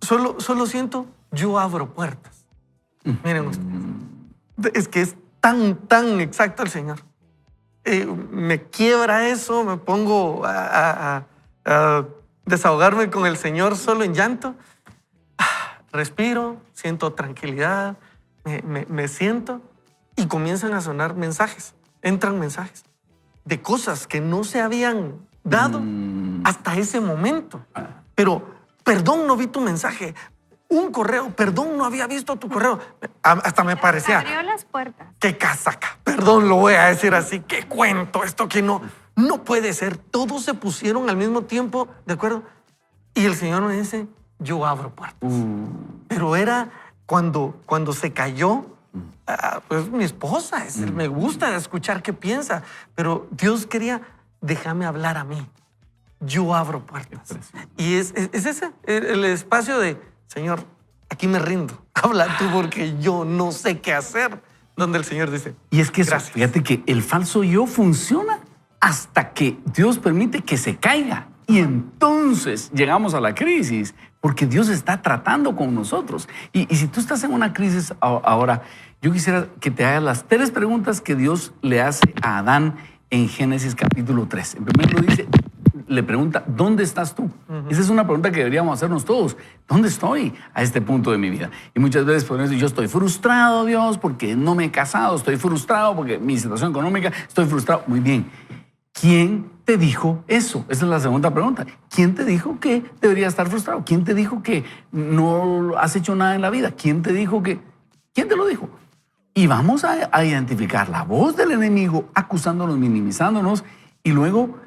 D: solo siento, yo abro puertas. Miren ustedes, es que es tan exacto el Señor. Me quiebra eso, me pongo a desahogarme con el Señor solo en llanto. Respiro, siento tranquilidad, me siento y comienzan a sonar mensajes. Entran mensajes de cosas que no se habían dado hasta ese momento. Pero, perdón, no vi tu mensaje. Un correo, perdón, no había visto tu correo. Hasta me parecía.
B: Abrió las puertas.
D: ¡Qué casaca! Perdón, lo voy a decir así. ¿Qué cuento? Esto que no puede ser. Todos se pusieron al mismo tiempo, ¿de acuerdo? Y el Señor me dice, yo abro puertas. Pero era cuando se cayó, pues mi esposa. Me gusta escuchar qué piensa. Pero Dios quería, déjame hablar a mí. Yo abro puertas. Y es ese el espacio de, Señor, aquí me rindo. Habla tú porque yo no sé qué hacer. Donde el Señor dice,
E: y es que eso,
D: gracias.
E: fíjate que el falso yo funciona hasta que Dios permite que se caiga. Y entonces llegamos a la crisis, porque Dios está tratando con nosotros. Y si tú estás en una crisis ahora, yo quisiera que te hagas las 3 preguntas que Dios le hace a Adán en Génesis capítulo 3. En primer lugar le pregunta, ¿dónde estás tú? Esa es una pregunta que deberíamos hacernos todos. ¿Dónde estoy a este punto de mi vida? Y muchas veces podemos decir, yo estoy frustrado, Dios, porque no me he casado, estoy frustrado porque mi situación económica, estoy frustrado. Muy bien. ¿Quién te dijo eso? Esa es la segunda pregunta. ¿Quién te dijo que deberías estar frustrado? ¿Quién te dijo que no has hecho nada en la vida? ¿Quién te dijo que... ¿Quién te lo dijo? Y vamos a identificar la voz del enemigo acusándonos, minimizándonos. Y luego,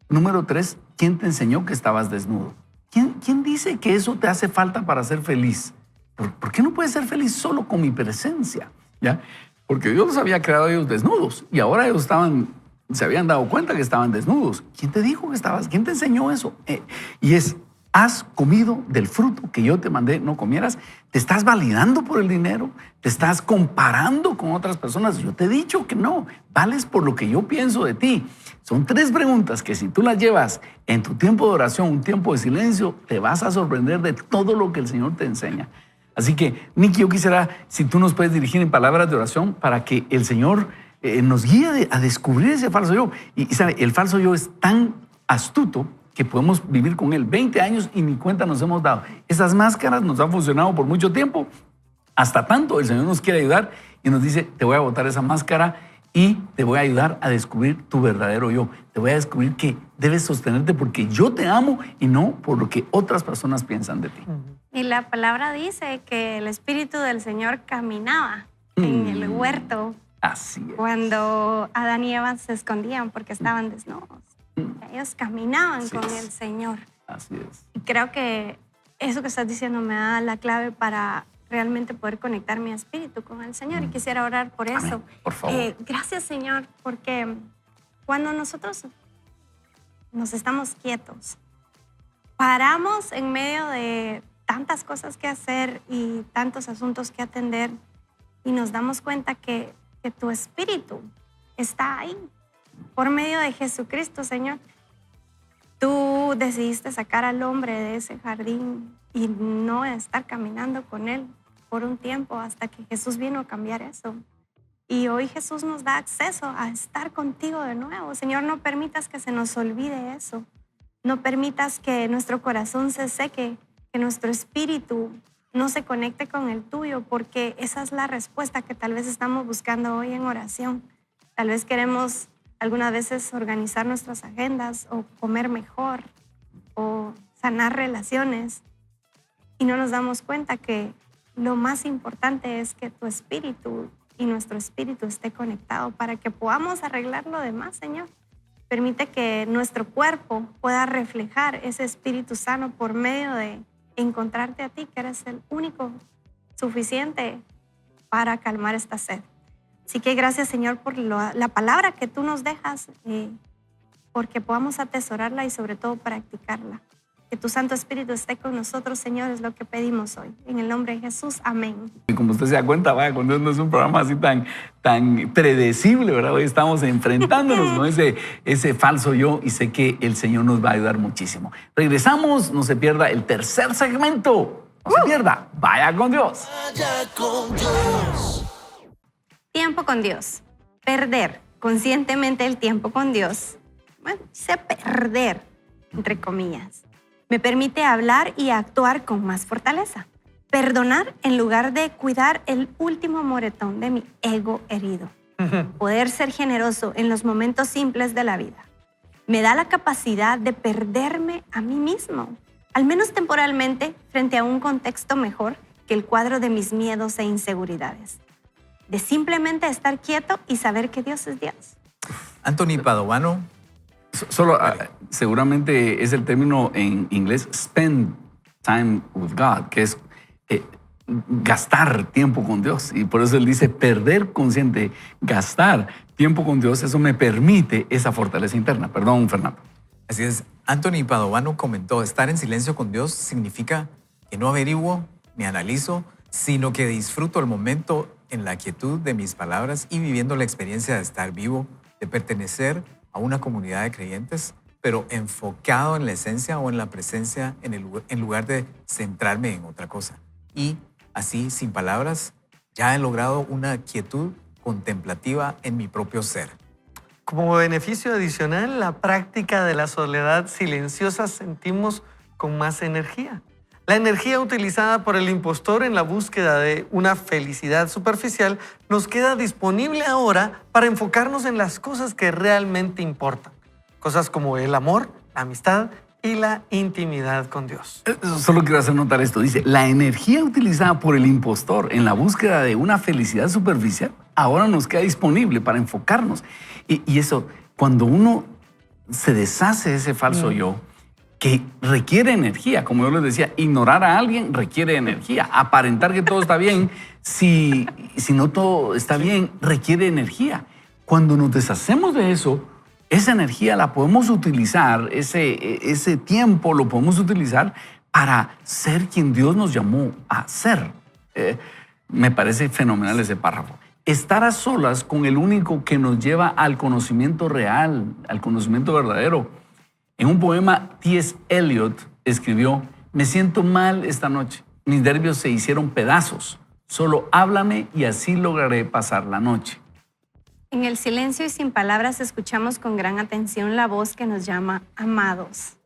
E: número 3, ¿quién te enseñó que estabas desnudo? ¿Quién dice que eso te hace falta para ser feliz? ¿Por qué no puedes ser feliz solo con mi presencia? ¿Ya? Porque Dios los había creado a ellos desnudos y ahora ellos se habían dado cuenta que estaban desnudos. ¿Quién te dijo que estabas? ¿Quién te enseñó eso? Y has comido del fruto que yo te mandé no comieras. Te estás validando por el dinero, te estás comparando con otras personas. Yo te he dicho que no, vales por lo que yo pienso de ti. Son 3 preguntas que si tú las llevas en tu tiempo de oración, un tiempo de silencio, te vas a sorprender de todo lo que el Señor te enseña. Así que, Nicky, yo quisiera, si tú nos puedes dirigir en palabras de oración para que el Señor nos guía a descubrir ese falso yo. Y sabe, el falso yo es tan astuto que podemos vivir con él 20 años y ni cuenta nos hemos dado. Esas máscaras nos han funcionado por mucho tiempo. Hasta tanto, el Señor nos quiere ayudar y nos dice, te voy a botar esa máscara y te voy a ayudar a descubrir tu verdadero yo. Te voy a descubrir que debes sostenerte porque yo te amo y no por lo que otras personas piensan de ti.
B: Y la palabra dice que el Espíritu del Señor caminaba en el huerto
E: Así es.
B: cuando Adán y Eva se escondían porque estaban desnudos. Ellos caminaban
E: Así
B: con
E: es.
B: el Señor.
E: Así es.
B: Y creo que eso que estás diciendo me da la clave para realmente poder conectar mi espíritu con el Señor. Y quisiera orar por eso.
E: Amén. Por favor.
B: Gracias, Señor, porque cuando nosotros nos estamos quietos, paramos en medio de tantas cosas que hacer y tantos asuntos que atender y nos damos cuenta que tu espíritu está ahí. Por medio de Jesucristo, Señor, tú decidiste sacar al hombre de ese jardín y no estar caminando con él por un tiempo hasta que Jesús vino a cambiar eso. Y hoy Jesús nos da acceso a estar contigo de nuevo. Señor, no permitas que se nos olvide eso. No permitas que nuestro corazón se seque, que nuestro espíritu no se conecte con el tuyo, porque esa es la respuesta que tal vez estamos buscando hoy en oración. Tal vez queremos algunas veces organizar nuestras agendas o comer mejor o sanar relaciones y no nos damos cuenta que lo más importante es que tu espíritu y nuestro espíritu esté conectado para que podamos arreglar lo demás, Señor. Permite que nuestro cuerpo pueda reflejar ese espíritu sano por medio de encontrarte a ti, que eres el único suficiente para calmar esta sed. Así que gracias, Señor, por la palabra que tú nos dejas, porque podamos atesorarla y sobre todo practicarla. Que tu Santo Espíritu esté con nosotros, Señor, es lo que pedimos hoy. En el nombre de Jesús, amén.
E: Y como usted se da cuenta, vaya, con Dios no es un programa así tan predecible, ¿verdad? Hoy estamos enfrentándonos con ese falso yo y sé que el Señor nos va a ayudar muchísimo. Regresamos, no se pierda el tercer segmento. No se pierda, vaya con Dios.
F: Vaya con Dios.
B: Tiempo con Dios. Perder conscientemente el tiempo con Dios. Bueno, dice perder, entre comillas. Me permite hablar y actuar con más fortaleza. Perdonar en lugar de cuidar el último moretón de mi ego herido. Poder ser generoso en los momentos simples de la vida. Me da la capacidad de perderme a mí mismo, al menos temporalmente, frente a un contexto mejor que el cuadro de mis miedos e inseguridades. De simplemente estar quieto y saber que Dios es Dios.
C: Anthony Padovano.
E: Solo, seguramente es el término en inglés, spend time with God, que es gastar tiempo con Dios. Y por eso él dice perder consciente, gastar tiempo con Dios, eso me permite esa fortaleza interna. Perdón, Fernando.
C: Así es, Anthony Padovano comentó, estar en silencio con Dios significa que no averiguo ni analizo, sino que disfruto el momento en la quietud de mis palabras y viviendo la experiencia de estar vivo, de pertenecer a una comunidad de creyentes, pero enfocado en la esencia o en la presencia en lugar de centrarme en otra cosa. Y así, sin palabras, ya he logrado una quietud contemplativa en mi propio ser.
D: Como beneficio adicional, la práctica de la soledad silenciosa sentimos con más energía. La energía utilizada por el impostor en la búsqueda de una felicidad superficial nos queda disponible ahora para enfocarnos en las cosas que realmente importan. Cosas como el amor, la amistad y la intimidad con Dios.
E: Solo quiero hacer notar esto. Dice, la energía utilizada por el impostor en la búsqueda de una felicidad superficial ahora nos queda disponible para enfocarnos. Y eso, cuando uno se deshace de ese falso yo, que requiere energía, como yo les decía, ignorar a alguien requiere energía. Aparentar que todo está bien, si no todo está bien, requiere energía. Cuando nos deshacemos de eso, esa energía la podemos utilizar, ese tiempo lo podemos utilizar para ser quien Dios nos llamó a ser. Me parece fenomenal ese párrafo. Estar a solas con el único que nos lleva al conocimiento real, al conocimiento verdadero. En un poema, T.S. Eliot escribió, me siento mal esta noche, mis nervios se hicieron pedazos, solo háblame y así lograré pasar la noche.
B: En el silencio y sin palabras escuchamos con gran atención la voz que nos llama amados.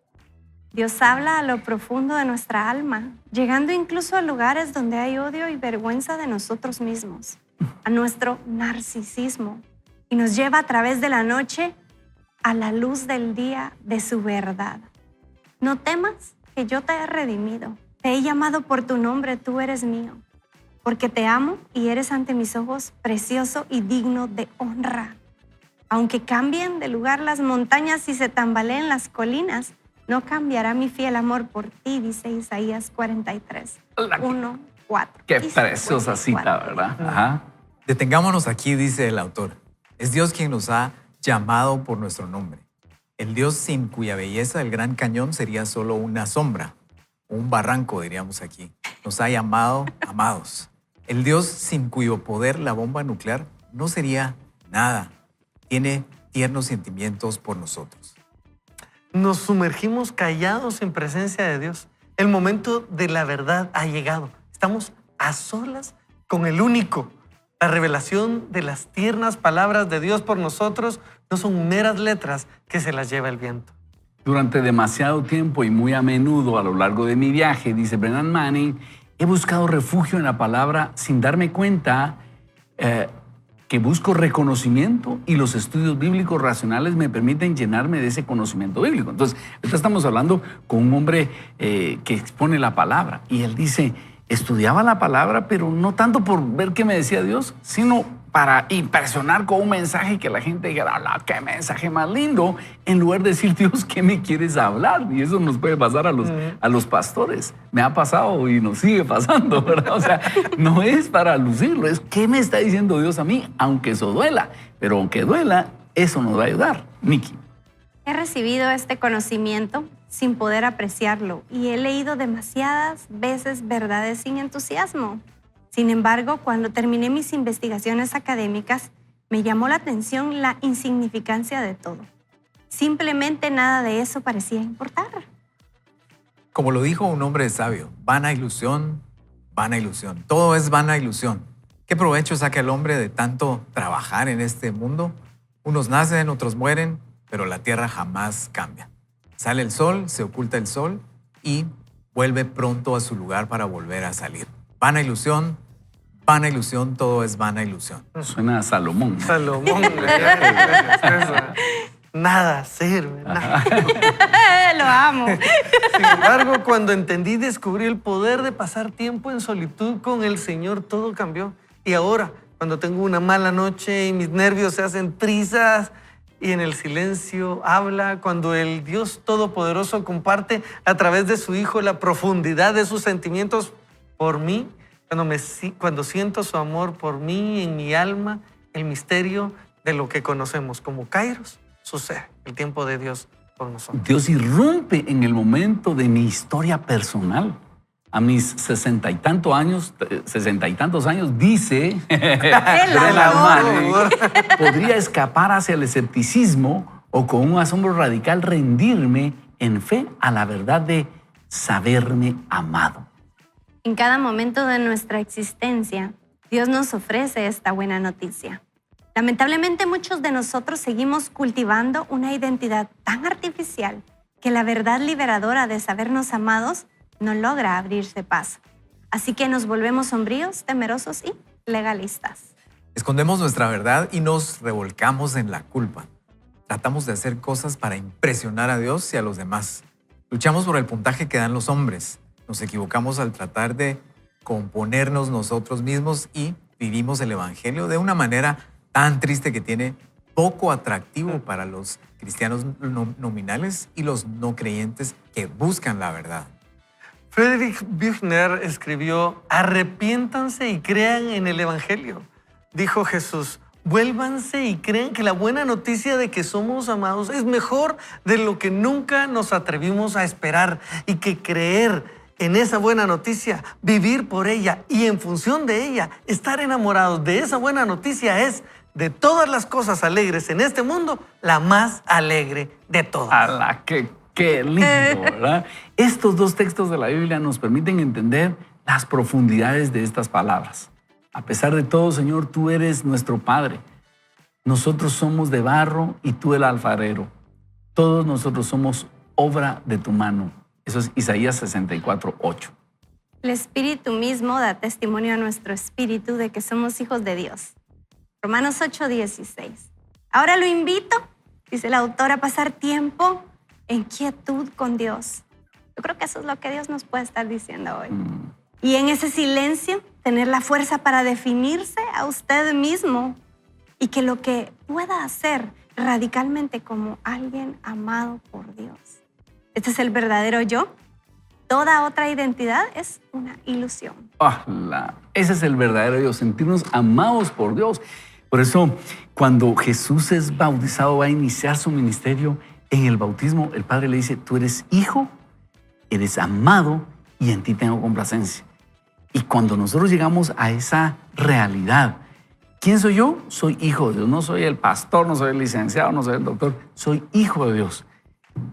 B: Dios habla a lo profundo de nuestra alma, llegando incluso a lugares donde hay odio y vergüenza de nosotros mismos, a nuestro narcisismo, y nos lleva a través de la noche a la luz del día de su verdad. No temas, que yo te he redimido. Te he llamado por tu nombre, tú eres mío. Porque te amo y eres ante mis ojos precioso y digno de honra. Aunque cambien de lugar las montañas y se tambaleen las colinas, no cambiará mi fiel amor por ti, dice Isaías 43, 1, 4.
E: Qué preciosa cita, ¿verdad? Ajá.
C: Detengámonos aquí, dice el autor. Es Dios quien nos ha llamado por nuestro nombre. El Dios sin cuya belleza el Gran Cañón sería solo una sombra, o un barranco, diríamos aquí. Nos ha llamado amados. El Dios sin cuyo poder la bomba nuclear no sería nada. Tiene tiernos sentimientos por nosotros.
D: Nos sumergimos callados en presencia de Dios. El momento de la verdad ha llegado. Estamos a solas con el único. La revelación de las tiernas palabras de Dios por nosotros no son meras letras que se las lleva el viento.
E: Durante demasiado tiempo y muy a menudo a lo largo de mi viaje, dice Brennan Manning, he buscado refugio en la palabra sin darme cuenta que busco reconocimiento y los estudios bíblicos racionales me permiten llenarme de ese conocimiento bíblico. Entonces, ahorita estamos hablando con un hombre que expone la palabra y él dice, estudiaba la palabra, pero no tanto por ver qué me decía Dios, sino para impresionar con un mensaje que la gente dijera, ¡hola, qué mensaje más lindo! En lugar de decir, Dios, ¿qué me quieres hablar? Y eso nos puede pasar a los pastores. Me ha pasado y nos sigue pasando, ¿verdad? O sea, no es para lucirlo, es ¿qué me está diciendo Dios a mí? Aunque eso duela, pero aunque duela, eso nos va a ayudar. Nikki.
B: He recibido este conocimiento sin poder apreciarlo y he leído demasiadas veces verdades sin entusiasmo. Sin embargo, cuando terminé mis investigaciones académicas, me llamó la atención la insignificancia de todo. Simplemente nada de eso parecía importar.
C: Como lo dijo un hombre sabio, vana ilusión, todo es vana ilusión. ¿Qué provecho saca el hombre de tanto trabajar en este mundo? Unos nacen, otros mueren, pero la tierra jamás cambia. Sale el sol, se oculta el sol y vuelve pronto a su lugar para volver a salir. Vana ilusión, todo es vana ilusión.
E: Suena a Salomón.
D: Salomón. Nada sirve, nada.
B: Lo amo.
D: Sin embargo, cuando entendí y descubrí el poder de pasar tiempo en solitud con el Señor, todo cambió. Y ahora, cuando tengo una mala noche y mis nervios se hacen trizas y en el silencio habla, cuando el Dios Todopoderoso comparte a través de su Hijo la profundidad de sus sentimientos por mí, cuando siento su amor por mí en mi alma, el misterio de lo que conocemos como Kairos sucede, el tiempo de Dios por nosotros.
E: Dios irrumpe en el momento de mi historia personal. A mis 60 y tantos años, dice, podría escapar hacia el escepticismo o con un asombro radical rendirme en fe a la verdad de saberme amado.
B: En cada momento de nuestra existencia, Dios nos ofrece esta buena noticia. Lamentablemente, muchos de nosotros seguimos cultivando una identidad tan artificial que la verdad liberadora de sabernos amados no logra abrirse paso. Así que nos volvemos sombríos, temerosos y legalistas.
C: Escondemos nuestra verdad y nos revolcamos en la culpa. Tratamos de hacer cosas para impresionar a Dios y a los demás. Luchamos por el puntaje que dan los hombres. Nos equivocamos al tratar de componernos nosotros mismos y vivimos el evangelio de una manera tan triste que tiene poco atractivo para los cristianos nominales y los no creyentes que buscan la verdad.
D: Friedrich Buechner escribió, arrepiéntanse y crean en el evangelio. Dijo Jesús, vuélvanse y crean que la buena noticia de que somos amados es mejor de lo que nunca nos atrevimos a esperar y que creer en esa buena noticia, vivir por ella y en función de ella, estar enamorados de esa buena noticia es, de todas las cosas alegres en este mundo, la más alegre de todas.
E: ¡Hala, qué lindo! ¿Verdad? Estos dos textos de la Biblia nos permiten entender las profundidades de estas palabras. A pesar de todo, Señor, tú eres nuestro Padre. nosotros somos de barro y tú el alfarero. Todos nosotros somos obra de tu mano. Eso es Isaías 64:8.
B: El Espíritu mismo da testimonio a nuestro espíritu de que somos hijos de Dios. Romanos 8:16. Ahora lo invito, dice el autor, a pasar tiempo en quietud con Dios. Yo creo que eso es lo que Dios nos puede estar diciendo hoy. Y en ese silencio, tener la fuerza para definirse a usted mismo y que lo que pueda hacer radicalmente como alguien amado por Dios. Este es el verdadero yo. Toda otra identidad es una ilusión.
E: Ese es el verdadero yo, sentirnos amados por Dios. Por eso, cuando Jesús es bautizado, va a iniciar su ministerio, en el bautismo el Padre le dice, tú eres hijo, eres amado y en ti tengo complacencia. Y cuando nosotros llegamos a esa realidad, ¿quién soy yo? Soy hijo de Dios. No soy el pastor, no soy el licenciado, no soy el doctor. Soy hijo de Dios.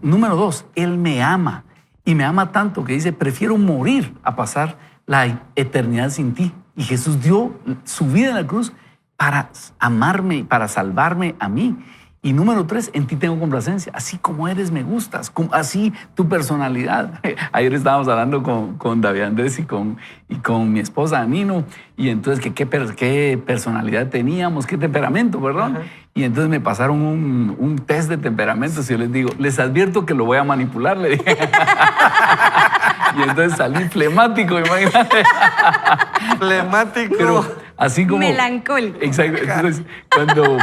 E: Número 2, Él me ama. Y me ama tanto que dice, prefiero morir a pasar la eternidad sin ti. Y Jesús dio su vida en la cruz para amarme y para salvarme a mí. Y número 3, en ti tengo complacencia. Así como eres, me gustas. Así tu personalidad. Ayer estábamos hablando con David Andrés y con mi esposa Nino. Y entonces, ¿qué personalidad teníamos? ¿Qué temperamento, perdón? Uh-huh. Y entonces me pasaron un test de temperamentos y yo les digo, les advierto que lo voy a manipular, le dije. Y entonces salí flemático, imagínate.
D: Flemático.
E: Pero así como...
B: melancólico.
E: Exacto. Entonces, cuando...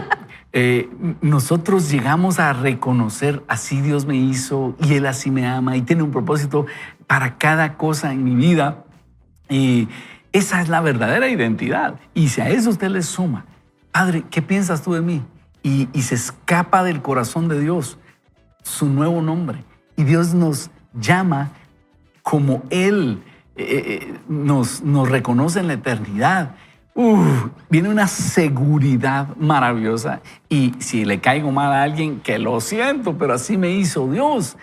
E: nosotros llegamos a reconocer así Dios me hizo y Él así me ama y tiene un propósito para cada cosa en mi vida. Y esa es la verdadera identidad. Y si a eso usted le suma, Padre, ¿qué piensas tú de mí? Y se escapa del corazón de Dios su nuevo nombre. Y Dios nos llama como Él nos reconoce en la eternidad. Viene una seguridad maravillosa. Y si le caigo mal a alguien, que lo siento, pero así me hizo Dios.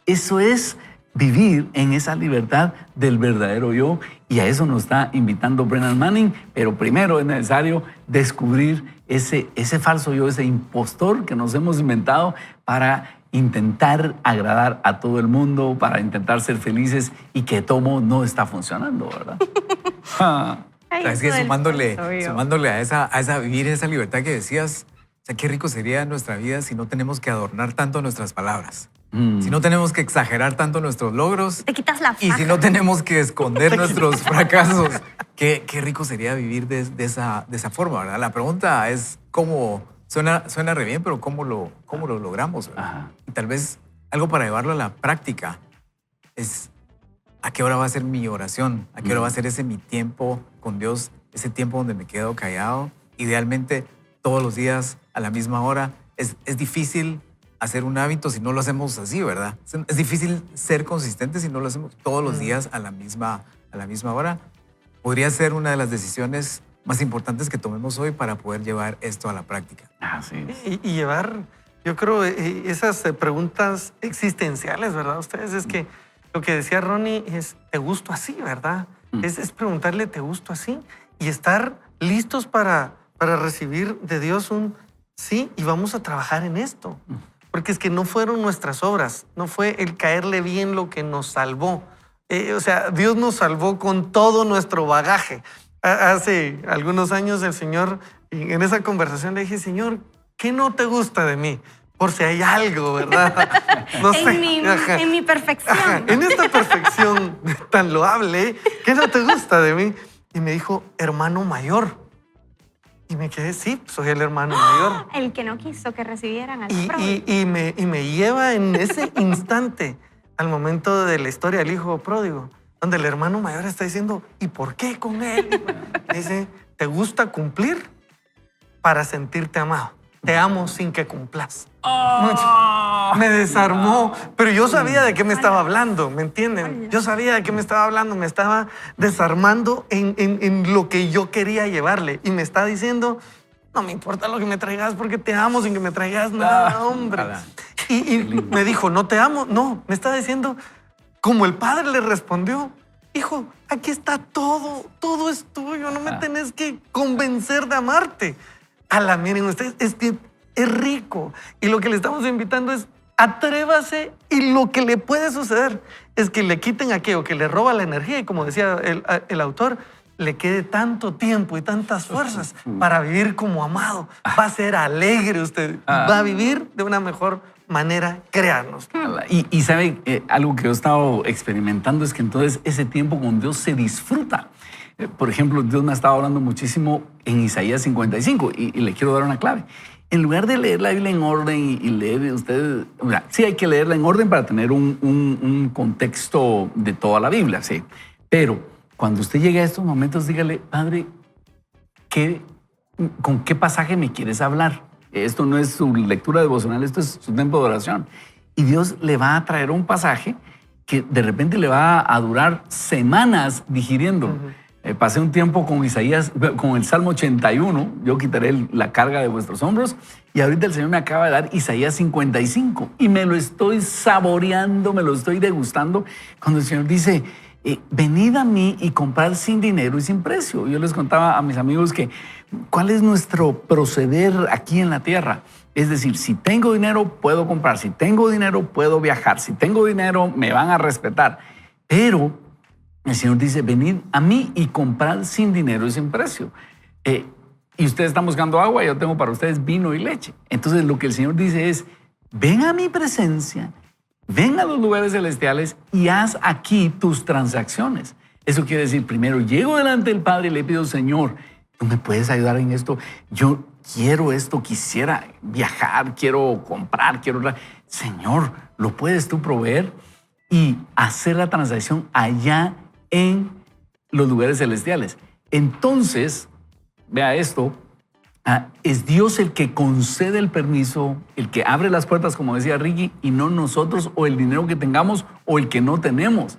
E: Eso es vivir en esa libertad del verdadero yo. Y a eso nos está invitando Brennan Manning. Pero primero es necesario descubrir ese falso yo, ese impostor que nos hemos inventado para intentar agradar a todo el mundo, para intentar ser felices y que todo no está funcionando, ¿verdad?
C: Es que sumándole a esa vivir esa libertad que decías, o sea, qué rico sería nuestra vida si no tenemos que adornar tanto nuestras palabras, si no tenemos que exagerar tanto nuestros logros,
B: te quitas la faja.
C: Y si no tenemos que esconder nuestros fracasos. Qué rico sería vivir de esa forma, ¿verdad? La pregunta es cómo, suena re bien, pero cómo lo logramos, ¿verdad? Y tal vez algo para llevarlo a la práctica es ¿a qué hora va a ser mi oración? ¿A qué hora va a ser ese mi tiempo con Dios? Ese tiempo donde me quedo callado. Idealmente, todos los días a la misma hora. Es difícil hacer un hábito si no lo hacemos así, ¿verdad? Es difícil ser consistente si no lo hacemos todos los días a la misma hora. Podría ser una de las decisiones más importantes que tomemos hoy para poder llevar esto a la práctica.
E: Así es.
D: Y llevar, yo creo, esas preguntas existenciales, ¿verdad? Ustedes es que lo que decía Ronnie es, ¿te gusto así, verdad? Es preguntarle, ¿te gusto así? Y estar listos para recibir de Dios un sí y vamos a trabajar en esto. Porque es que no fueron nuestras obras, no fue el caerle bien lo que nos salvó. O sea, Dios nos salvó con todo nuestro bagaje. Hace algunos años el Señor, en esa conversación le dije, Señor, ¿qué no te gusta de mí? Por si hay algo, ¿verdad? No sé.
B: En mi perfección.
D: En esta perfección tan loable, ¿qué no te gusta de mí? Y me dijo, hermano mayor. Y me quedé, sí, soy el hermano mayor.
B: El que no quiso que recibieran al
D: pródigo. Y me lleva en ese instante al momento de la historia del hijo pródigo, donde el hermano mayor está diciendo, ¿y por qué con él? Dice, ¿te gusta cumplir para sentirte amado? Te amo sin que cumplas. Me desarmó, pero yo sabía de qué me estaba hablando, ¿me entienden? Yo sabía de qué me estaba hablando, me estaba desarmando en lo que yo quería llevarle y me está diciendo, no me importa lo que me traigas porque te amo sin que me traigas nada, hombre. Y me dijo, no te amo, no, me está diciendo, como el padre le respondió, hijo, aquí está todo es tuyo, no me tenés que convencer de amarte. miren ustedes, es que es rico. Y lo que le estamos invitando es atrévase, y lo que le puede suceder es que le quiten aquello que le roba la energía y, como decía el autor, le quede tanto tiempo y tantas fuerzas para vivir como amado. Va a ser alegre usted, va a vivir de una mejor manera, créanos.
E: Y sabe, algo que yo he estado experimentando es que entonces ese tiempo con Dios se disfruta. Por ejemplo, Dios me ha estado hablando muchísimo en Isaías 55 y le quiero dar una clave. En lugar de leer la Biblia en orden y leer usted, sí hay que leerla en orden para tener un contexto de toda la Biblia, sí. Pero cuando usted llegue a estos momentos, dígale, Padre, ¿con qué pasaje me quieres hablar? Esto no es su lectura devocional, esto es su tiempo de oración. Y Dios le va a traer un pasaje que de repente le va a durar semanas digiriéndolo. Pasé un tiempo con Isaías, con el Salmo 81, yo quitaré la carga de vuestros hombros, y ahorita el Señor me acaba de dar Isaías 55, y me lo estoy saboreando, me lo estoy degustando, cuando el Señor dice, venid a mí y comprad sin dinero y sin precio. Yo les contaba a mis amigos que cuál es nuestro proceder aquí en la tierra. Es decir, si tengo dinero, puedo comprar, si tengo dinero, puedo viajar, si tengo dinero, me van a respetar, pero el Señor dice, venid a mí y comprad sin dinero y sin precio. Y ustedes están buscando agua, yo tengo para ustedes vino y leche. Entonces lo que el Señor dice es, ven a mi presencia, ven a los lugares celestiales y haz aquí tus transacciones. Eso quiere decir, primero llego delante del Padre y le pido, Señor, ¿tú me puedes ayudar en esto? Yo quiero esto, quisiera viajar, quiero comprar, Señor, ¿lo puedes tú proveer? Y hacer la transacción allá en los lugares celestiales. Entonces, vea esto, es Dios el que concede el permiso, el que abre las puertas, como decía Ricky, y no nosotros o el dinero que tengamos o el que no tenemos.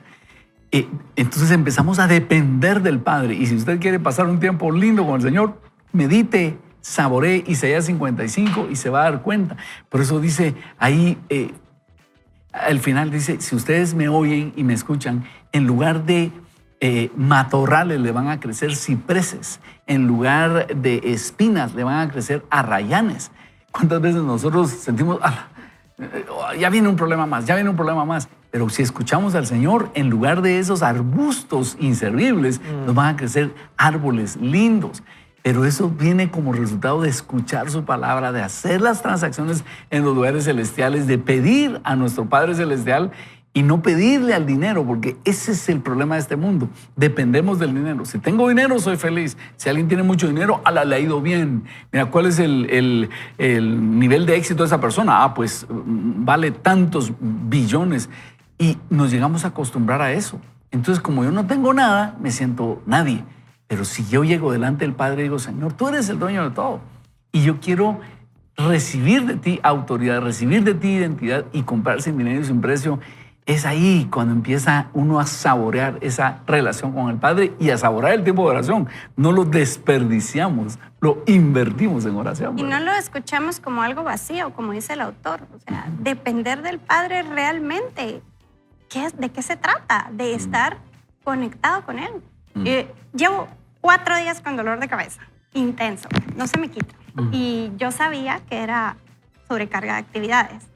E: Entonces empezamos a depender del Padre. Y si usted quiere pasar un tiempo lindo con el Señor, medite, saboree Isaías 55 y se va a dar cuenta. Por eso dice ahí, al final dice, si ustedes me oyen y me escuchan, en lugar de matorrales le van a crecer cipreses, en lugar de espinas le van a crecer arrayanes. ¿Cuántas veces nosotros sentimos, ya viene un problema más, ya viene un problema más? Pero si escuchamos al Señor, en lugar de esos arbustos inservibles, nos van a crecer árboles lindos. Pero eso viene como resultado de escuchar su palabra, de hacer las transacciones en los lugares celestiales, de pedir a nuestro Padre Celestial y no pedirle al dinero, porque ese es el problema de este mundo. Dependemos del dinero. Si tengo dinero, soy feliz. Si alguien tiene mucho dinero, le ha ido bien. Mira, ¿cuál es el nivel de éxito de esa persona? Pues vale tantos billones. Y nos llegamos a acostumbrar a eso. Entonces, como yo no tengo nada, me siento nadie. Pero si yo llego delante del Padre y digo, Señor, tú eres el dueño de todo. Y yo quiero recibir de ti autoridad, recibir de ti identidad y comprar sin dinero y sin precio. Es ahí cuando empieza uno a saborear esa relación con el Padre y a saborear el tiempo de oración. No lo desperdiciamos, lo invertimos en oración.
B: Y no lo escuchamos como algo vacío, como dice el autor. O sea, depender del Padre realmente. ¿De qué se trata? De estar conectado con Él. Llevo 4 días con dolor de cabeza, intenso, no se me quita. Y yo sabía que era sobrecarga de actividades.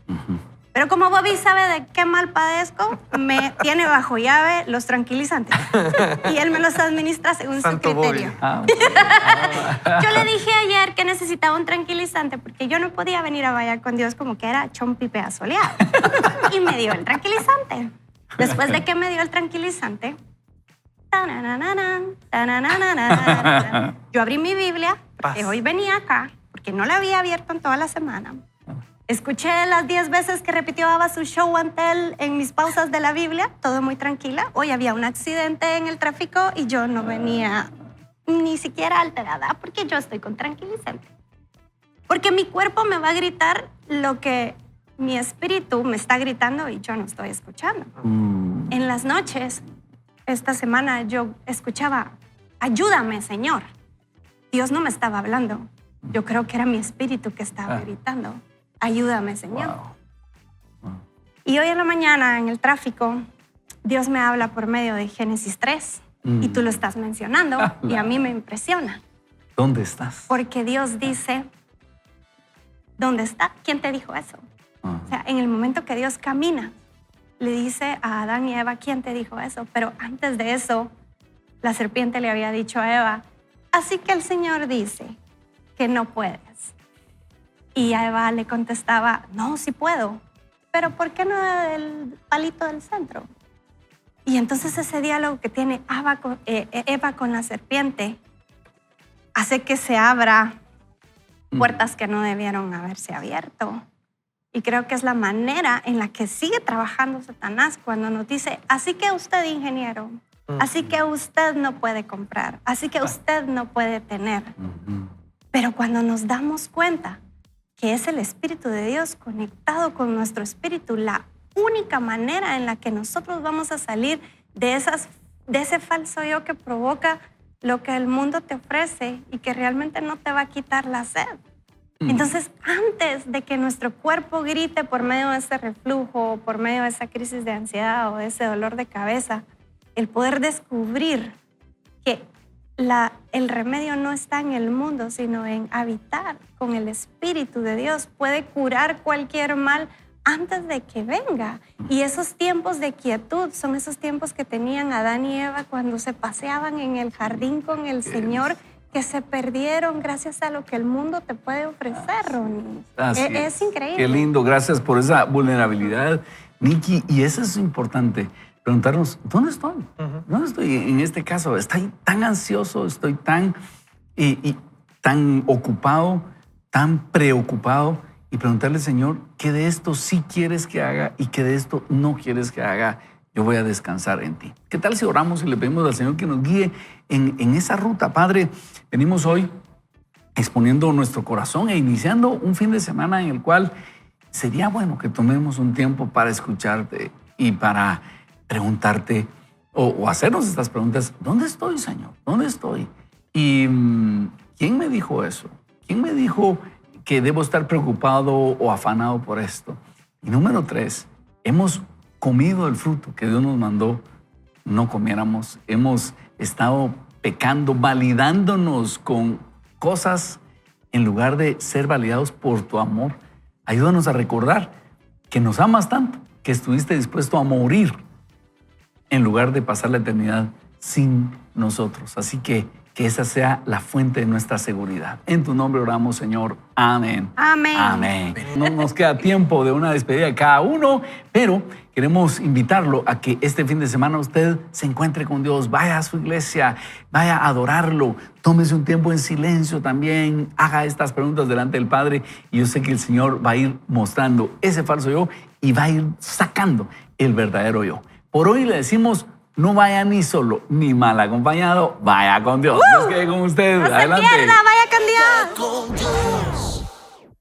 B: Pero como Bobby sabe de qué mal padezco, me tiene bajo llave los tranquilizantes. Y él me los administra según
D: Santo
B: su criterio. Yo le dije ayer que necesitaba un tranquilizante porque yo no podía venir a bailar con Dios como que era chompipea soleado. Y me dio el tranquilizante. Después de que me dio el tranquilizante, yo abrí mi Biblia, que hoy venía acá, porque no la había abierto en toda la semana. Escuché las 10 veces que repitió Abba su show and tell en mis pausas de la Biblia, todo muy tranquila. Hoy había un accidente en el tráfico y yo no venía ni siquiera alterada porque yo estoy con tranquilizante. Porque mi cuerpo me va a gritar lo que mi espíritu me está gritando y yo no estoy escuchando. En las noches, esta semana yo escuchaba, ayúdame, Señor. Dios no me estaba hablando. Yo creo que era mi espíritu que estaba gritando. Ayúdame, Señor. Y hoy en la mañana, en el tráfico, Dios me habla por medio de Génesis 3. Y tú lo estás mencionando y a mí me impresiona.
E: ¿Dónde estás?
B: Porque Dios dice, ¿dónde está? ¿Quién te dijo eso?
E: Ah.
B: O sea, en el momento que Dios camina, le dice a Adán y Eva, ¿quién te dijo eso? Pero antes de eso, la serpiente le había dicho a Eva, así que el Señor dice que no puedes. Y a Eva le contestaba, no, sí puedo, pero ¿por qué no el palito del centro? Y entonces ese diálogo que tiene Eva con la serpiente hace que se abra puertas que no debieron haberse abierto. Y creo que es la manera en la que sigue trabajando Satanás cuando nos dice, así que usted, ingeniero, así que usted no puede comprar, así que usted no puede tener. Pero cuando nos damos cuenta que es el Espíritu de Dios conectado con nuestro espíritu, la única manera en la que nosotros vamos a salir de ese falso yo que provoca lo que el mundo te ofrece y que realmente no te va a quitar la sed. Entonces, antes de que nuestro cuerpo grite por medio de ese reflujo, por medio de esa crisis de ansiedad o de ese dolor de cabeza, el poder descubrir que el remedio no está en el mundo, sino en habitar con el Espíritu de Dios, puede curar cualquier mal antes de que venga. Y esos tiempos de quietud son esos tiempos que tenían Adán y Eva cuando se paseaban en el jardín con el Señor, que se perdieron gracias a lo que el mundo te puede ofrecer, Ronnie. Es increíble.
E: Qué lindo, gracias por esa vulnerabilidad, Nikki. Y eso es importante, preguntarnos, ¿dónde estoy? ¿Dónde estoy en este caso? Estoy tan ansioso, estoy tan ocupado, tan preocupado, y preguntarle al Señor, ¿qué de esto sí quieres que haga y qué de esto no quieres que haga? Yo voy a descansar en ti. ¿Qué tal si oramos y le pedimos al Señor que nos guíe en esa ruta? Padre, venimos hoy exponiendo nuestro corazón e iniciando un fin de semana en el cual sería bueno que tomemos un tiempo para escucharte y para preguntarte o hacernos estas preguntas. ¿Dónde estoy, Señor? ¿Dónde estoy? ¿Y quién me dijo eso? ¿Quién me dijo que debo estar preocupado o afanado por esto? Y número 3, hemos comido el fruto que Dios nos mandó no comiéramos. Hemos estado pecando, validándonos con cosas en lugar de ser validados por tu amor. Ayúdanos a recordar que nos amas tanto, que estuviste dispuesto a morir en lugar de pasar la eternidad sin nosotros. Así que esa sea la fuente de nuestra seguridad. En tu nombre oramos, Señor. Amén.
B: Amén.
E: Amén. No nos queda tiempo de una despedida de cada uno, pero queremos invitarlo a que este fin de semana usted se encuentre con Dios, vaya a su iglesia, vaya a adorarlo, tómese un tiempo en silencio también, haga estas preguntas delante del Padre y yo sé que el Señor va a ir mostrando ese falso yo y va a ir sacando el verdadero yo. Por hoy le decimos, no vaya ni solo ni mal acompañado, vaya con Dios. Dios quede con usted.
B: No se
E: Adelante.
B: pierda, vaya con Dios.
F: Con Dios.